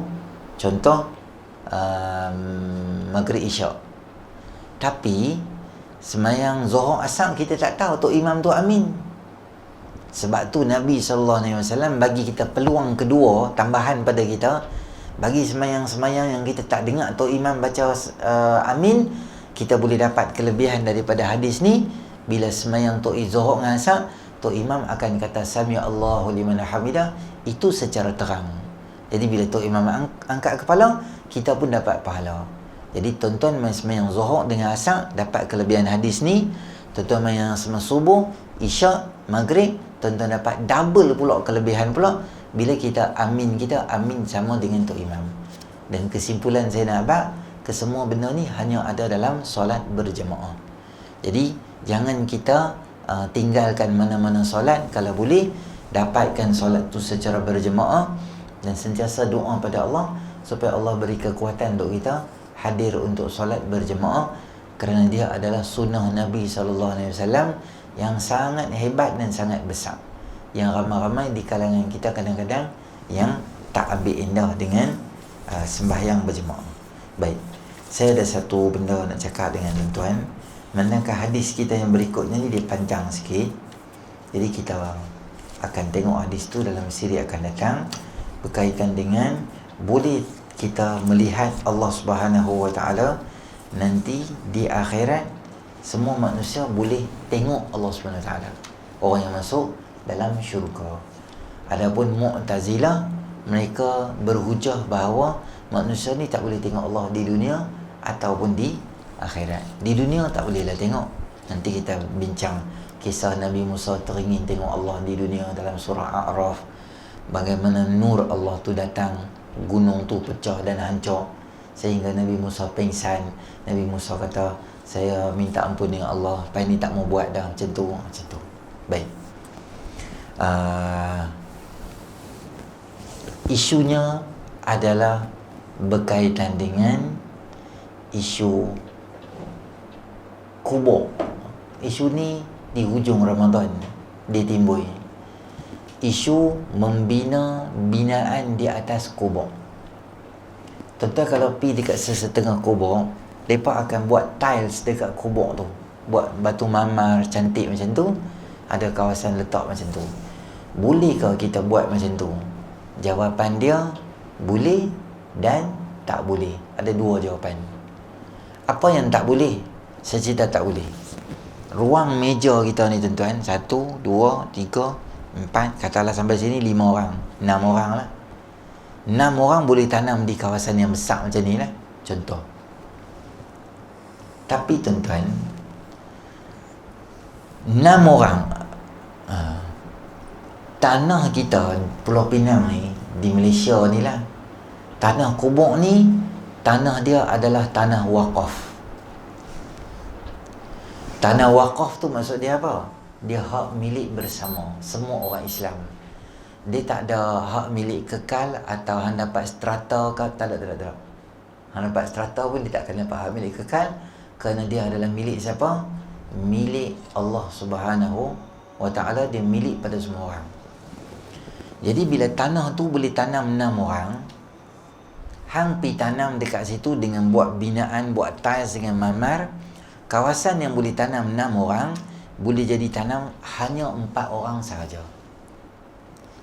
Speaker 1: contoh maghrib isyak. Tapi sembahyang zuhur asar kita tak tahu Tok Imam tu amin. Sebab tu Nabi SAW bagi kita peluang kedua tambahan pada kita. Bagi sembahyang-sembahyang yang kita tak dengar Tok Imam baca amin, kita boleh dapat kelebihan daripada hadis ni. Bila sembahyang Tok Zuhur dengan asar, Tok Imam akan kata Sami Allahu liman hamidah, itu secara terang. Jadi bila Tok Imam angkat kepala, kita pun dapat pahala. Jadi tuan-tuan main sembahyang Zuhur dengan asar dapat kelebihan hadis ni. Tuan-tuan main yang sembahyang subuh, isyak, maghrib, tuan-tuan dapat double pula kelebihan pula bila kita amin sama dengan Tok Imam. Dan kesimpulan saya nak buat, kesemua benda ni hanya ada dalam solat berjemaah. Jadi jangan kita tinggalkan mana-mana solat. Kalau boleh, dapatkan solat tu secara berjemaah dan sentiasa doa pada Allah supaya Allah beri kekuatan untuk kita hadir untuk solat berjemaah, kerana dia adalah sunnah Nabi SAW yang sangat hebat dan sangat besar, yang ramai-ramai di kalangan kita kadang-kadang yang tak ambil indah dengan sembahyang berjemaah. Baik, saya ada satu benda nak cakap dengan tuan-tuan. Manakah hadis kita yang berikutnya ni dia panjang sikit, jadi kita akan tengok hadis tu dalam siri akan datang, berkaitan dengan boleh kita melihat Allah Subhanahu Wa Taala nanti di akhirat. Semua manusia boleh tengok Allah Subhanahu Wa Taala, orang yang masuk dalam syurga. Adapun Mu'tazilah, mereka berhujah bahawa manusia ni tak boleh tengok Allah di dunia ataupun di akhirat. Di dunia tak bolehlah tengok. Nanti kita bincang kisah Nabi Musa teringin tengok Allah di dunia dalam surah A'raf. Bagaimana nur Allah tu datang, gunung tu pecah dan hancur sehingga Nabi Musa pingsan. Nabi Musa kata, saya minta ampun dengan Allah, apa ni tak mau buat dah, macam tu. Baik. Isunya adalah berkaitan dengan isu kubur. Isu ni di hujung Ramadan dia timbul. Isu membina binaan di atas kubur. Tentu kalau pergi dekat sesetengah kubur, mereka akan buat tiles dekat kubur tu, buat batu mamar cantik macam tu, ada kawasan letak macam tu. Bolehkah kita buat macam tu? Jawapan dia boleh dan tak boleh. Ada dua jawapan. Apa yang tak boleh? Saya cerita tak boleh. Ruang meja kita ni tuan-tuan, 1, 2, 3, 4, katalah sampai sini 5 orang, 6 orang lah. 6 orang boleh tanam di kawasan yang besar macam ni lah, contoh. Tapi tuan-tuan, 6 orang, tanah kita Pulau Pinang ni, di Malaysia ni lah, tanah kubur ni, tanah dia adalah tanah wakaf. Tanah wakaf tu maksud dia apa? Dia hak milik bersama semua orang Islam. Dia tak ada hak milik kekal atau hang dapat strata ke, tak ada. Hang dapat strata pun dia tak akan dapat hak milik kekal, kerana dia adalah milik siapa? Milik Allah Subhanahu Wa Taala, dia milik pada semua orang. Jadi bila tanah tu boleh tanam 6 orang, hang pi tanam dekat situ dengan buat binaan, buat tiles dengan mamar. Kawasan yang boleh tanam 6 orang boleh jadi tanam hanya 4 orang sahaja.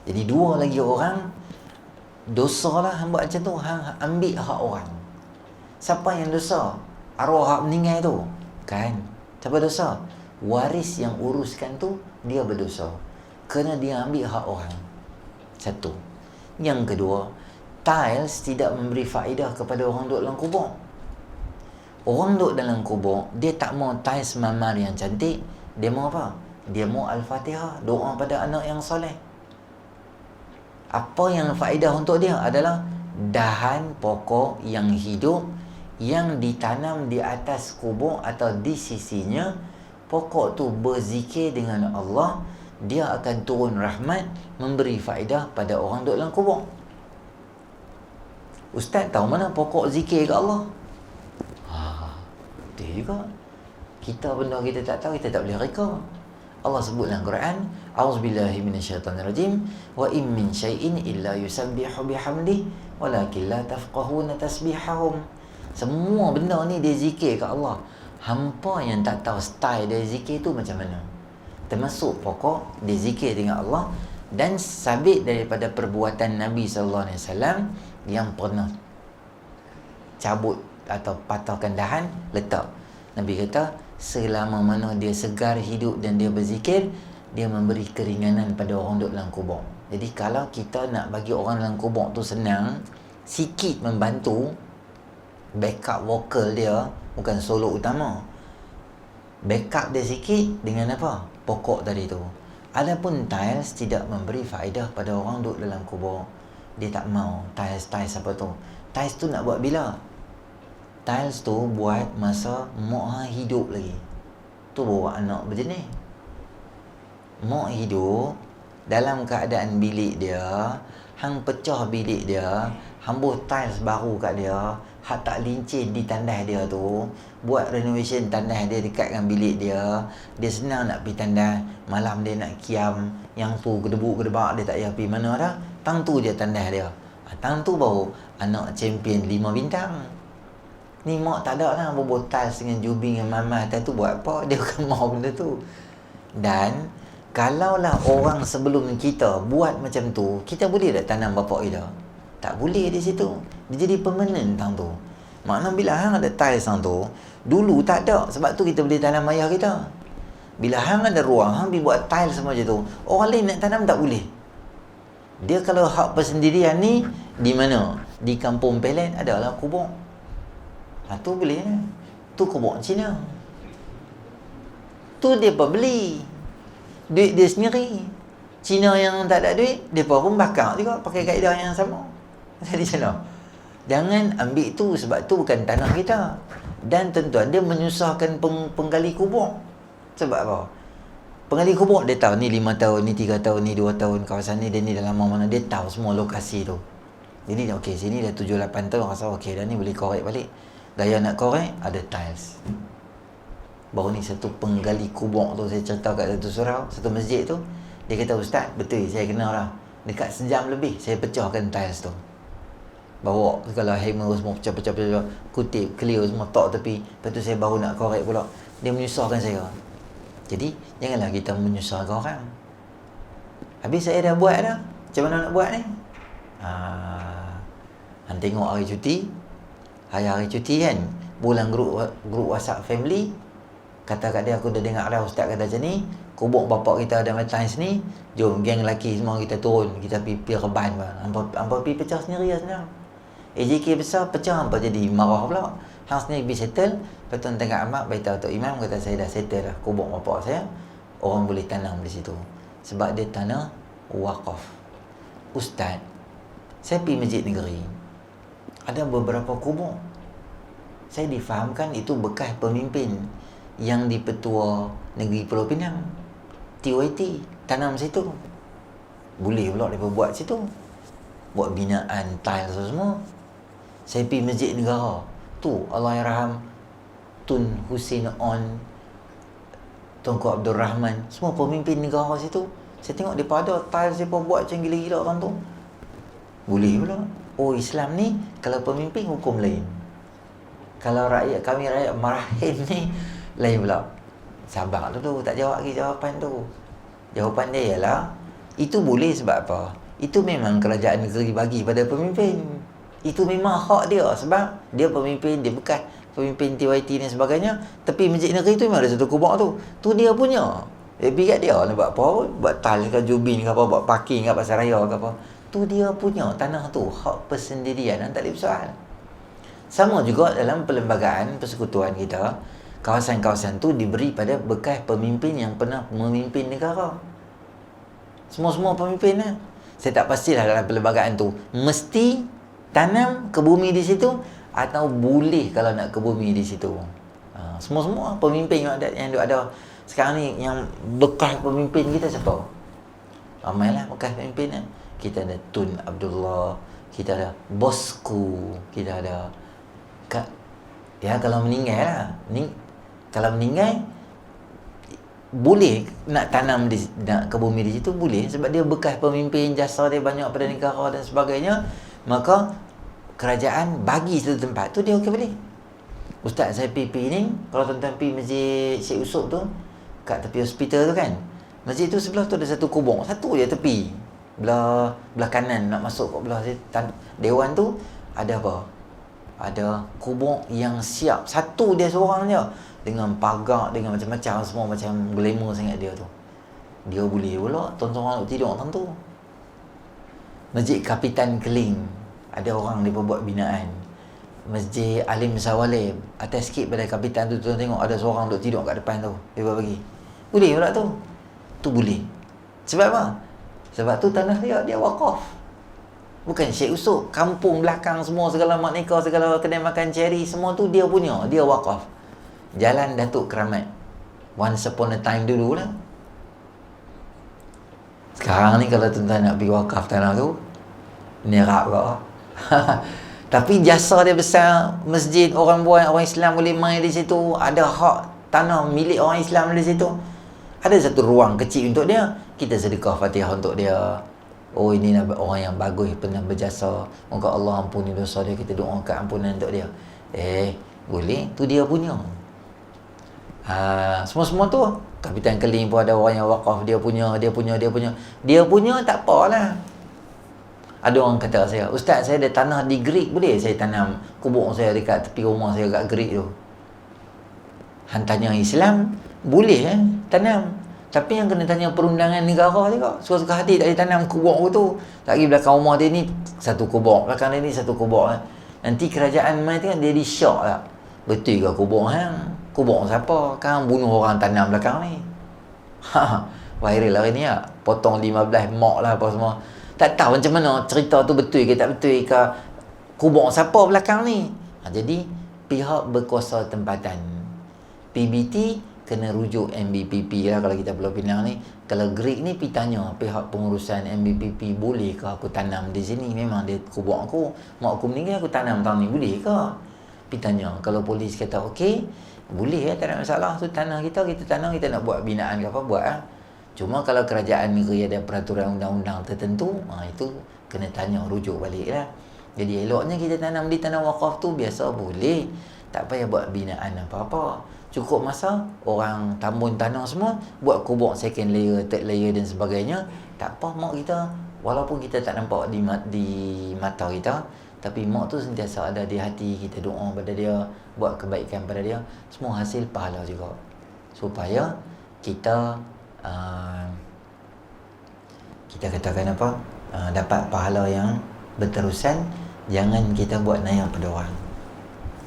Speaker 1: Jadi 2 lagi orang, dosa lah hang buat macam tu. Hang ambil hak orang. Siapa yang dosa? Arwah hak meninggal tu kan? Siapa dosa? Waris yang uruskan tu dia berdosa, kerana dia ambil hak orang. Satu. Yang kedua, tiles tidak memberi faedah kepada orang duduk dalam kubur. Orang duduk dalam kubur, dia tak mau tiles mamar yang cantik. Dia mau apa? Dia mau Al-Fatihah, doa pada anak yang soleh. Apa yang faedah untuk dia adalah dahan pokok yang hidup yang ditanam di atas kubur atau di sisinya. Pokok tu berzikir dengan Allah, dia akan turun rahmat, memberi faedah pada orang duduk dalam kubur. Ustaz tahu mana pokok zikir ke Allah? Betul juga. Kita benda kita tak tahu, kita tak boleh reka. Allah sebut dalam Quran, A'udzubillahi minasyaitanirrajim, wa in min syai'in illa yusabbihu bihamdi walakin la tafqahuna tasbihahum. Semua benda ni dia zikir ke Allah. Hampa yang tak tahu style dia zikir tu macam mana. Termasuk pokok dia zikir dengan Allah. Dan sabit daripada perbuatan Nabi SAW yang pernah cabut atau patahkan dahan, letak. Nabi kata, selama mana dia segar hidup dan dia berzikir, dia memberi keringanan pada orang duduk dalam kubur. Jadi kalau kita nak bagi orang dalam kubur tu senang, sikit membantu, backup vokal dia, bukan solo utama, backup dia sikit dengan apa? Pokok tadi tu. Adapun tiles tidak memberi faedah pada orang duduk dalam kubur. Dia tak mau tiles apa tu. Tiles tu nak buat bila? Tiles tu buat masa mak hidup lagi. Tu bawa anak berjenis. Mak hidup dalam keadaan bilik dia, hang pecah bilik dia, hambur tiles baru kat dia, hak tak lincin di tandas dia tu, buat renovation tandas dia dekat dengan bilik dia. Dia senang nak pergi tandas, malam dia nak kiam, yang tu gedebuk-gedebak dia tak payah pergi mana dah. Tang tu je tandas dia. Tang tu baru anak champion 5 bintang. Ni mak tak ada lah buat tiles dengan jubing dengan mama tu buat apa? Dia bukan mau benda tu. Dan kalaulah orang sebelum kita buat macam tu, kita boleh tak tanam bapak kita? Tak boleh di situ. Dia jadi permanent tang tu. Makna bila hang ada tiles tang tu, dulu tak ada. Sebab tu kita boleh tanam ayah kita. Bila hang ada ruang, hang pergi buat tiles macam tu, orang lain nak tanam tak boleh. Dia kalau hak persendirian ni, di mana? Di kampung Pelet adalah kubur. Tu boleh lah. Tu kubur Cina. Tu dia pun beli. Duit dia sendiri. Cina yang tak ada duit, dia pun bakar juga pakai kaedah yang sama. Jadi macam jangan ambil tu, sebab tu bukan tanah kita. Dan tuan-tuan, dia menyusahkan penggali kubur. Sebab apa? Penggali kubur dia tahu ni 5 tahun, ni 3 tahun, ni 2 tahun, kawasan ni dia ni dalam mana. Dia tahu semua lokasi tu. Jadi okey, sini dah 7-8 tahun rasa okey dah, ni boleh korek balik. Gaya nak korek, ada tiles. Baru ni satu penggali kubur tu, saya cerita kat satu surau, satu masjid tu. Dia kata, Ustaz, betul saya kenal lah. Dekat sejam lebih, saya pecahkan tiles tu. Bawa segala hammer semua, pecah-pecah, kutip, clear semua, tok tepi. Lepas tu saya baru nak korek pula. Dia menyusahkan saya. Jadi, janganlah kita menyusahkan orang. Habis saya dah buat dah. Macam mana nak buat ni? Han tengok hari cuti. Hari-hari cuti kan, bulan grup WhatsApp family, kata kat dia, aku dah dengar dah Ustaz kata macam ni, kubur bapak kita ada macam ni, jom geng lelaki semua kita turun, kita pergi reban. Hampa pergi pecah sendiri lah senang. AJK besar pecah, hampa jadi marah pula. Hang sendiri pergi settle. Lepas tu tengok amat beritahu Tok Imam, kata saya dah settle lah kubur bapak saya, orang boleh tanam di situ. Sebab dia tanah wakaf. Ustaz, saya pergi masjid negeri, ada beberapa kubur, saya difahamkan itu bekas pemimpin yang di Petua Negeri Pulau Pinang, TOT, tanam situ. Boleh pula mereka buat situ, buat binaan tiles semua. Saya pergi Masjid Negara tu, Allahyarham Tun Hussein On, Tunku Abdul Rahman, semua pemimpin negara situ. Saya tengok mereka ada tiles mereka buat macam gila-gila orang tu. Boleh pula. oh Islam ni kalau pemimpin hukum lain, kalau rakyat kami rakyat marahin ni lain pula. Sabar dulu, tak jawab lagi jawapan tu. Jawapan dia ialah itu boleh sebab apa? Itu memang kerajaan negeri bagi pada pemimpin. Itu memang hak dia sebab dia pemimpin, dia bekas pemimpin TYT dan sebagainya. Tapi masjid negeri tu memang ada satu kubur tu. Tu dia punya. Biar dia nak buat apa? Buat tal ke jubin ke apa, buat parking ke pasar raya ke apa. Tu dia punya tanah tu, hak persendirian, tak ada soal. Sama juga dalam perlembagaan persekutuan kita, kawasan-kawasan tu diberi pada bekas pemimpin yang pernah memimpin negara. Semua-semua pemimpin lah. Saya tak pastilah dalam perlembagaan tu mesti tanam ke bumi di situ atau boleh kalau nak ke bumi di situ. Semua-semua pemimpin yang ada sekarang ni, yang bekas pemimpin kita siapa? Ramailah bekas pemimpin kan. Kita ada Tun Abdullah, kita ada bosku, kita ada ya kalau meninggal lah. Kalau meninggal boleh nak tanam nak ke bumi di situ boleh sebab dia bekas pemimpin, jasa dia banyak pada negara dan sebagainya. Maka kerajaan bagi satu tempat tu dia okey boleh. Ustaz saya pergi ni, kalau tuan-tuan pergi masjid Syekh Yusof tu kat tepi hospital tu kan, masjid tu sebelah tu ada satu kubur, satu je tepi, belah kanan nak masuk kat belah dewan tu ada apa? Ada kubur yang siap, satu dia seorang je, dengan pagar, dengan macam-macam, semua macam glamour sangat dia tu. Dia boleh pula tuan-tuan nak tidur tentu. Masjid Kapitan Keling, ada orang dia buat binaan. Masjid Alim Sawalib, atas sikit pada Kapitan tu, tuan tengok ada seorang duk tidur kat depan tu, dia buat bagi. Boleh pula tu. Tu boleh. Sebab apa? Sebab tu tanah dia wakaf. Bukan Syekh Yusof, kampung belakang semua, segala mak nikah, segala kedai makan cherry, semua tu dia punya, dia wakaf. Jalan Datuk Keramat, once upon a time dulu lah. Sekarang ni kalau tuan-tuan nak pergi wakaf tanah tu, nerap kau. Tapi jasa dia besar. Masjid orang buat, orang Islam boleh main di situ, ada hak tanah milik orang Islam di situ. Ada satu ruang kecil untuk dia, kita sedekah Fatihah untuk dia. Oh ini orang yang bagus, pernah berjasa, moga Allah ampuni dosa dia, kita doakan ampunan untuk dia. Boleh, tu dia punya. Semua-semua tu Kapitan Keling pun ada orang yang wakaf, dia punya tak apalah. Ada orang kata saya, Ustaz saya ada tanah di Greek, boleh saya tanam kubur saya dekat tepi rumah saya kat Greek tu? Hantarnya Islam boleh tanam, tapi yang kena tanya perundangan negara juga. Suka-suka hati tak ditanam kubur tu. Tak lagi belakang rumah dia ni satu kubur, belakang dia ni satu kubur. Nanti kerajaan mai tu kan dia di syok tak? Betul ke kubur kubur siapa? Kan bunuh orang tanam belakang ni. Viral hari ni potong 15 mak lah apa semua. Tak tahu macam mana cerita tu betul ke tak betul ke, kubur siapa belakang ni. Jadi pihak berkuasa tempatan, PBT kena rujuk MBPP lah kalau kita Pulau Pinang ni. Kalau Greek ni pergi tanya pihak pengurusan MBPP, boleh ke aku tanam di sini? Memang dia kubur aku, mak aku meninggal, aku tanam tahun ni, boleh ke? Pergi tanya. Kalau polis kata okey, boleh tak ada masalah, tu tanah kita tanam, kita nak buat binaan ke apa, buat Cuma kalau kerajaan negeri ada peraturan undang-undang tertentu, itu kena tanya, rujuk balik lah. Jadi eloknya kita tanam di tanah wakaf tu biasa boleh, tak payah buat binaan apa-apa. Cukup masa orang tambun tanah semua, buat kubur second layer, third layer dan sebagainya. Tak apa, mak kita walaupun kita tak nampak di mata kita, tapi mak tu sentiasa ada di hati kita, doa pada dia, buat kebaikan pada dia, semua hasil pahala juga. Supaya kita katakan apa, dapat pahala yang berterusan. Jangan kita buat naya pada orang.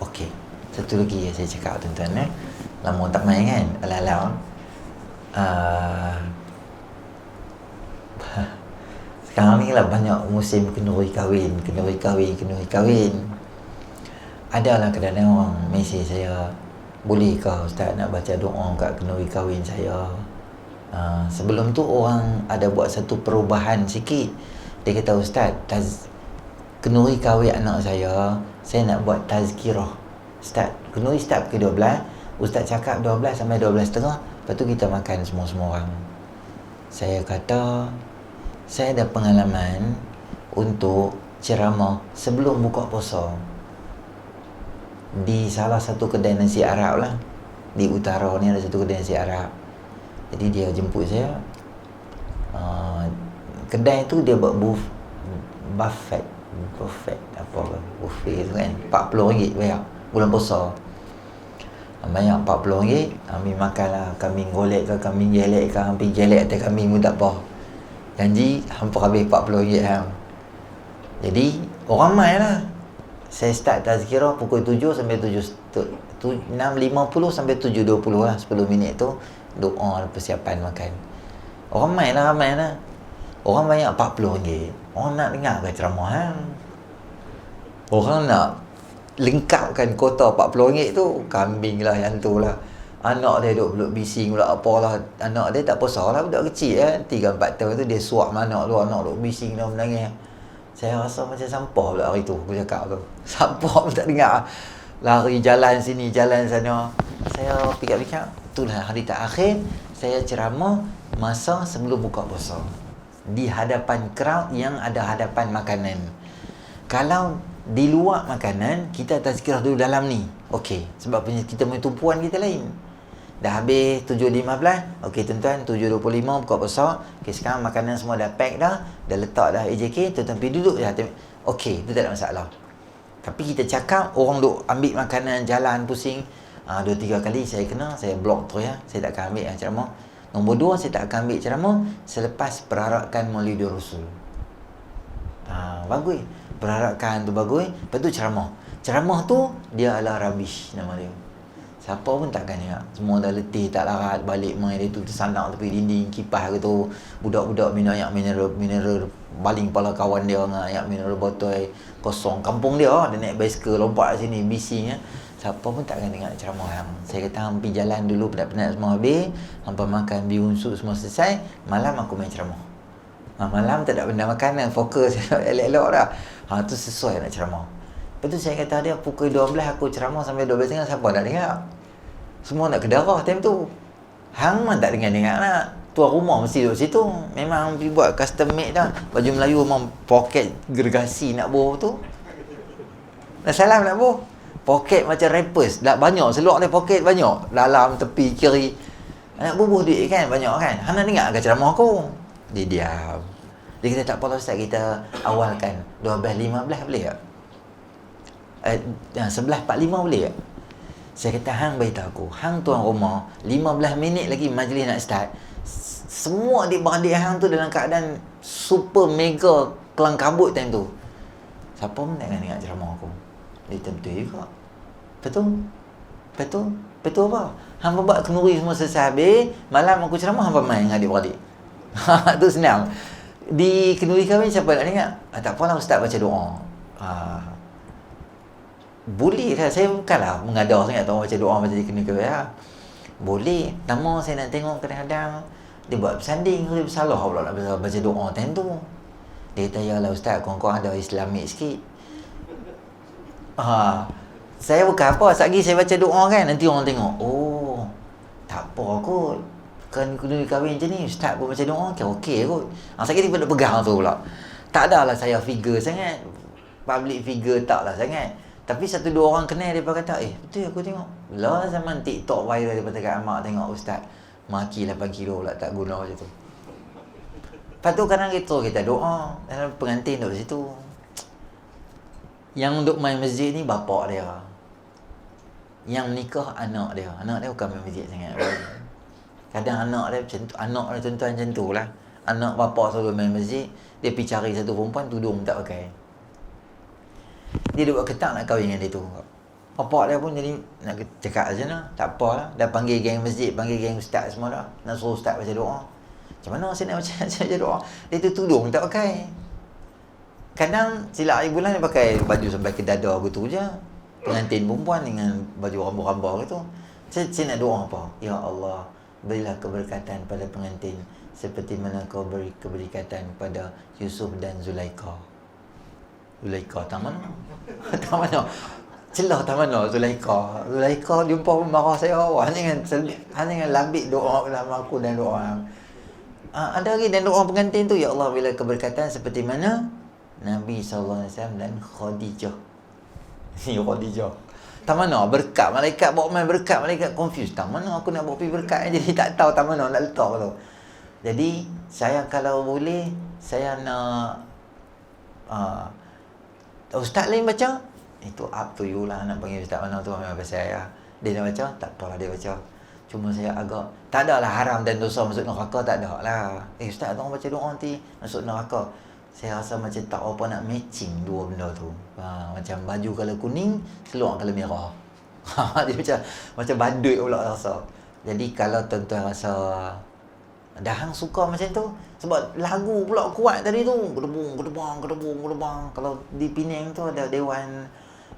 Speaker 1: Okey, satu lagi saya cakap tuan-tuan, lama tak main kan, ala-ala. Sekarang ni lah banyak musim kenduri kahwin. Adalah kadang-kadang orang mesej saya, boleh ke Ustaz nak baca doa kat kenduri kahwin saya? Sebelum tu orang ada buat satu perubahan sikit. Dia kata, Ustaz, kenduri kahwin anak saya nak buat tazkirah. Ustaz, kenduri start pukul 12, Ustaz cakap 12 sampai 12.30, lepas tu kita makan semua orang. Saya kata, saya ada pengalaman untuk ceramah sebelum buka puasa di salah satu kedai nasi Arab lah. Di utara ni ada satu kedai nasi Arab. Jadi dia jemput saya. Kedai tu dia buat buffet apa buffet tu kan, RM40 bayar bulan puasa. Banyak RM40, ambil makan lah kambing golek ke, kambing gelek ke, hampir gelek atas kambing pun tak apa. Janji hampir habis RM40 kan. Jadi orang ramai lah. Saya start tazkirah pukul 7 sampai 6.50 sampai 7.20 lah, 10 minit tu doa persiapan makan. Orang ramai lah. Orang banyak RM40. Orang nak dengar ke ceramah kan? Orang nak lengkapkan kota RM40 tu. Kambing lah yang tu lah. Anak dia duduk peluk bising pula apalah. Anak dia tak pasal lah, budak kecil kan, 3-4 tahun tu dia suap anak tu. Anak duduk bising dah menangis. Saya rasa macam sampah pula hari tu. Aku cakap tu sampah pun tak dengar. Lari jalan sini, jalan sana. Saya fikir-fikir, itulah hari terakhir saya ceramah masa sebelum buka puasa, di hadapan crowd yang ada hadapan makanan. Kalau di luar makanan, kita tazkirah dulu dalam ni. Okey, sebab kita punya tumpuan kita lain. Dah habis 7.15. Okey tuan-tuan, 7.25 buka puasa. Okey, sekarang makanan semua dah pack dah. Dah letak dah AJK. Tuan-tuan pergi duduk je. Okey, itu tak ada masalah. Tapi kita cakap, orang duk ambil makanan, jalan pusing. 2-3 kali saya kena, saya block tu ya. Saya tak akan ambil ceramah. Nombor 2, saya tak akan ambil ceramah selepas perarakan Maulidur Rasul. Bagus. Perarakan tu bagus. Lepas tu ceramah. Ceramah tu, dia adalah rubbish nama dia. Siapa pun takkan ingat. Semua dah letih, tak larat, balik main dia tu tersandak tepi dinding, kipas ke tu. Budak-budak minum air mineral, baling kepala kawan dia dengan air mineral botol kosong. Kampung dia, dia naik basikal, lompat kat sini, bising ya. Siapa pun takkan ingat ceramah yang. Saya kata hampi jalan dulu, penat-penat semua habis, hampa makan bihun sup semua selesai, malam aku main ceramah. Malam tak ada benda makanan, fokus elok-elok dah. Tu sesuai nak ceramah. Lepas tu saya kata dia pukul 12 aku ceramah sampai 12.30, siapa nak dengar? Semua nak ke darah time tu. Hang man tak dengar nak. Tuan rumah mesti duduk situ. Memang pergi buat custom made dah. Baju Melayu memang poket gergasi nak boh tu. Dah salam nak boh. Poket macam rappers. Dah banyak, seluar dia poket banyak. Dalam, tepi, kiri. Nak bubuh duit kan, banyak kan. Hang nak dengar ke ceramah aku? Dia diam. Dia kata tak apa Ustaz, kita awalkan 12.15 boleh tak? 11.45 boleh tak? Saya kata hang beritahu aku, hang tuan rumah 15 minit lagi majlis nak start. Semua adik-beradik hang tu dalam keadaan super mega kelang kabut time tu. Siapa pun tak nak dengar ceramah aku. Dia betul juga. Betul apa? Hang buat kenduri semua selesai habis, malam aku ceramah hang main dengan adik-beradik. Tu senang. Di kenduri kahwin siapa nak dengar? Tak apalah Ustaz baca doa. Boleh lah, saya bukanlah mengadar sangat tahu baca doa macam dia kena ke ya. Boleh. Nama saya nak tengok kadang-kadang dia buat bersanding, dia bersalah pula nak baca doa time tu. Dia kata, yalah Ustaz, korang-korang ada Islamik sikit. Saya bukan apa, sekali saya baca doa kan, nanti orang tengok, oh, tak apa kot. Kan kena kahwin macam ni, Ustaz pun baca doa, okey kot. Sekali dia pegang tu pula. Tak adalah saya figure sangat, public figure taklah sangat. Tapi 1-2 orang kenal dia kata, betul aku tengok. Lah zaman TikTok viral daripada kat Amak tengok Ustaz maki 8 kilo pula tak guna macam tu. Lepas tu kadang kita doa, dan pengantin duduk situ. Yang duduk main masjid ni bapak dia. Yang menikah anak dia. Anak dia bukan main masjid sangat. Kadang anak dia macam tu, anak dia tuan-tuan macam tu lah. Anak bapak selalu main masjid, dia pergi cari satu perempuan tudung tak pakai. Dia buat ketak nak kahwin dengan dia tu. Bapak dia pun jadi nak cakap macam mana, tak apalah. Dah panggil geng masjid, panggil geng ustaz semua dah. Nak suruh ustaz baca doa. Macam mana saya nak baca doa? Dia tu tudung tak pakai. Kadang silap hari bulan dia pakai baju sampai ke dada gitu je. Pengantin perempuan dengan baju rambut-rambut gitu. Saya nak doa apa? Ya Allah, berilah keberkatan pada pengantin seperti mana kau beri keberkatan pada Yusuf dan Zulaikha. Zulaikha tak mana? Tak mana? Celah tak mana Zulaikha? Zulaikha jumpa pun marah saya. Hanya dengan lambik doa dalam aku dan doa. Ada lagi dan doa pengantin tu, ya Allah bila keberkatan seperti mana Nabi SAW dan Khadijah. Ni Khadijah. Tak mana berkat malaikat bawa main berkat, malaikat confused. Tak mana aku nak bawa pergi berkat jadi tak tahu tak mana nak letak tu. Jadi saya kalau boleh saya nak ustaz lain baca, itu up to you lah nak panggil ustaz mana tu memang pasal saya. Dia nak baca, tak apalah dia baca. Cuma saya agak tak adalah haram dan dosa masuk neraka, tak ada lah. Ustaz tolong baca doa nanti masuk neraka. Saya rasa macam tak apa nak matching dua benda tu. Macam baju kalau kuning, seluar kalau merah. Dia macam badut pula rasa. Jadi kalau tuan-tuan rasa dah hang suka macam tu, sebab lagu pula kuat tadi tu, gedebang. Kalau di Penang tu ada Dewan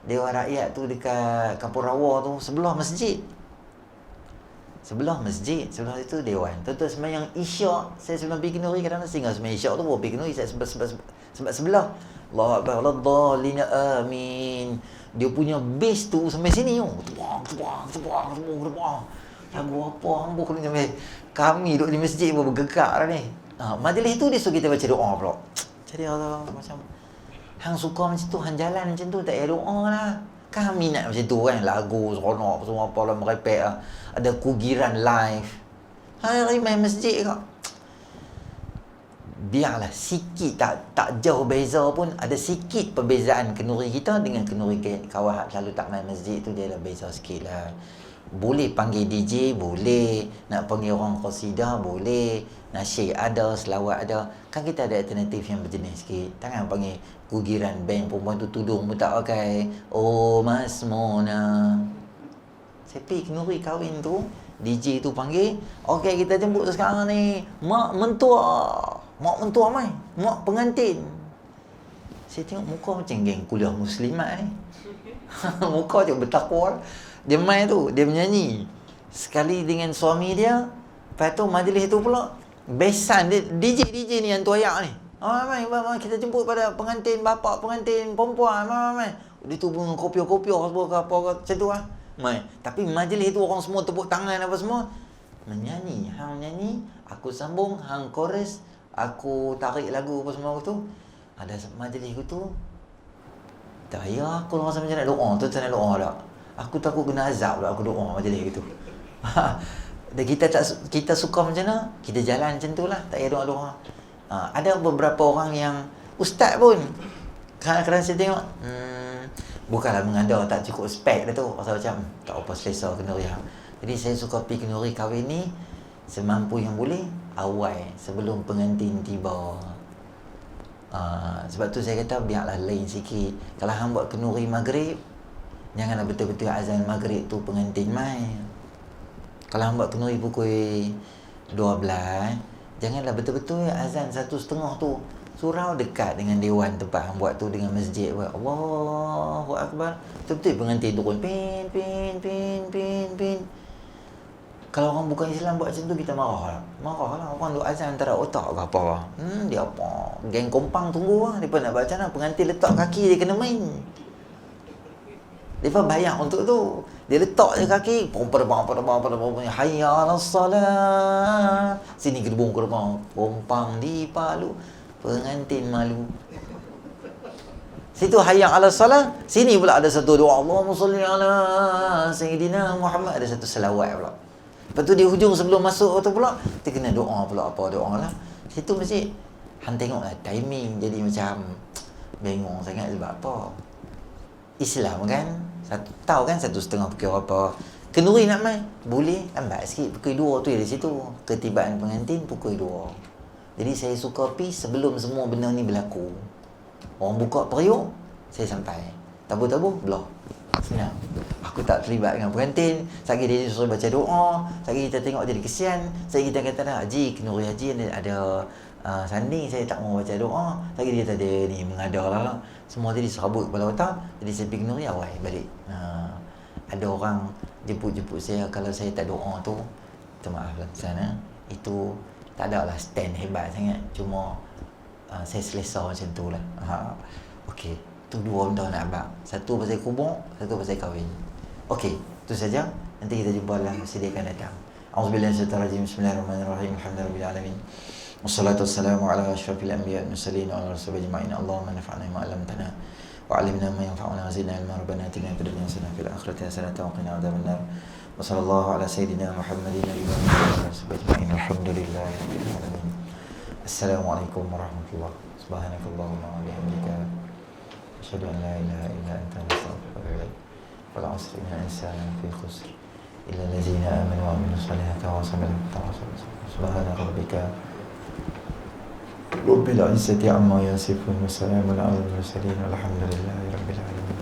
Speaker 1: Rakyat tu dekat Kampung Rawa tu, sebelah masjid. Sebelah itu Dewan. Tuan-tuan sembahyang Isyak, saya sebelum pergi Kenuri kadang-kadang singgah sembahyang Isyak tu, bawa pergi Kenuri saya sebab sebelah. Allahu Akbar, waladhdallin, amin. Dia punya bass tu sampai sini tu. Tebang. Lagu apa hang bukan sampai kami duduk di masjid pun bergegak dah ni. Majlis tu dia suruh kita baca doa pula. Jadi Allah macam hang suka macam tu, hang jalan macam tu tak payah doa lah. Kami nak macam tu kan, lagu seronok semua apa lah merepek lah. Ada kugiran live. Hari main masjid kak. Biarlah sikit tak jauh beza pun, ada sikit perbezaan Kenuri kita dengan Kenuri kawan selalu tak main masjid tu, dia lah beza sikit lah. Boleh panggil DJ, boleh. Nak panggil orang qasidah, boleh. Nasyid ada, selawat ada. Kan kita ada alternatif yang berjenis sikit. Takkan panggil kugiran band perempuan tu tudung pun tak pakai. Oh Mas Mona. Saya pergi Kenuri kahwin tu, DJ tu panggil, okey kita jemput sekarang ni mak mentua mai, mak pengantin. Saya tengok muka macam geng kuliah muslimat ni. Muka je bertakwa. Dia main tu, dia menyanyi sekali dengan suami dia. Lepas tu majlis tu pula besan dia, DJ ni yang tu ayak ni. Mai kita jemput pada pengantin, bapa pengantin perempuan. Mai. Dia tu pun kopior apa macam tu lah. Mai. Tapi majlis tu orang semua tepuk tangan apa semua. Menyanyi, hang nyanyi, aku sambung, hang chorus, aku tarik lagu apa semua tu. Ada majlis tu. Tak payah aku rasa macam nak doa, tu tak nak doa tak. Aku takut kena azab pula aku doa majlis gitu. Dan kita suka macam mana, kita jalan macam tu lah, tak payah doa-doa. Ada beberapa orang yang ustaz pun kadang-kadang saya tengok bukanlah mengada tak cukup spek dah tu, pasal macam tak apa selesa Kenuri. Jadi saya suka pergi Kenuri kahwin ni semampu yang boleh awal sebelum pengantin tiba. Sebab tu saya kata biarlah lain sikit. Kalau hang buat Kenuri maghrib, janganlah betul-betul azan maghrib tu pengantin main. Kalau hang buat Kenuri pukul 12, janganlah betul-betul azan 1:30 tu. Surau dekat dengan dewan tempat hang buat tu dengan masjid. Allahu Akbar. Betul-betul pengantin turun pin. Kalau orang bukan Islam buat macam tu, kita marah lah. Orang duk azan antara otak ke apa. Dia apa? Geng kompang tunggu lah. Mereka nak baca lah. Pengantin letak kaki, dia kena main. Mereka bayar untuk tu. Dia letak je kaki. Hayya ala salat. Sini gedebung. Kompang di Palu. Pengantin malu. Situ hayya ala salat. Sini pula ada satu doa. Allahumma salli ala Sayyidina Muhammad. Ada satu selawat pula. Lepas tu di hujung sebelum masuk tu pula, kita kena doa pula apa doa lah. Situ masjid. Han tengok lah timing jadi macam bengong sangat sebab apa. Islam kan, tahu kan 1:30 pukul apa. Kenuri nak main, boleh lambat sikit pukul 2 tu di situ. Ketibaan pengantin pukul 2. Jadi saya suka pergi sebelum semua benda ni berlaku. Orang buka periuk, saya sampai. Tabu-tabu, belah. Senang. Aku tak terlibat dengan pengantin. Sekali dia suruh baca doa, sekali kita tengok jadi kesian. Sekali kita kata dah Haji, Kenuri Haji ada sanding, saya tak mau baca doa. Sekali dia tak ada ni mengada lah. Semua jadi serabut kepala otak. Jadi saya pergi Kenuri awal balik. Ada orang jemput saya kalau saya tak doa tu, minta maaf lah sana. Itu tak ada lah stand hebat sangat. Cuma saya selesa macam tu lah. Okey. Tu dua benda nak abang. Satu pasal kubur, satu pasal kahwin. Okey, tu saja. Nanti kita jumpa dalam sesi akan datang. Auzubillahi minasyaitanir rajim. Bismillahirrahmanirrahim. Alhamdulillahirabbil alamin. Wassalatu wassalamu ala asyrafil anbiya wal mursalin wa ala rasulih ajma'in. Allahumma nafa'na bima 'allamtana wa 'allimna ma yanfa'una wa zidna ilma. Rabbana atina fid dunya hasanah fil akhirati hasanah wa qina adzabannar. Wa sallallahu ala sayyidina Muhammadin nabiyina wa ajma'in. Alhamdulillahi rabbil alamin. Assalamualaikum warahmatullahi wabarakatuh. Subhanakallahumma wa bihamdika asyhadu an la ilaha illa anta astaghfiruka wa atubu ilaik. Wal 'asri innal insana lafi khusr illa allazina amanu wa 'amilus solihati wa tawasaw bis sabr. Subhana rabbika rabbil izzati amma yasifun wa salamun alal mursalin walhamdulillahi rabbil alamin.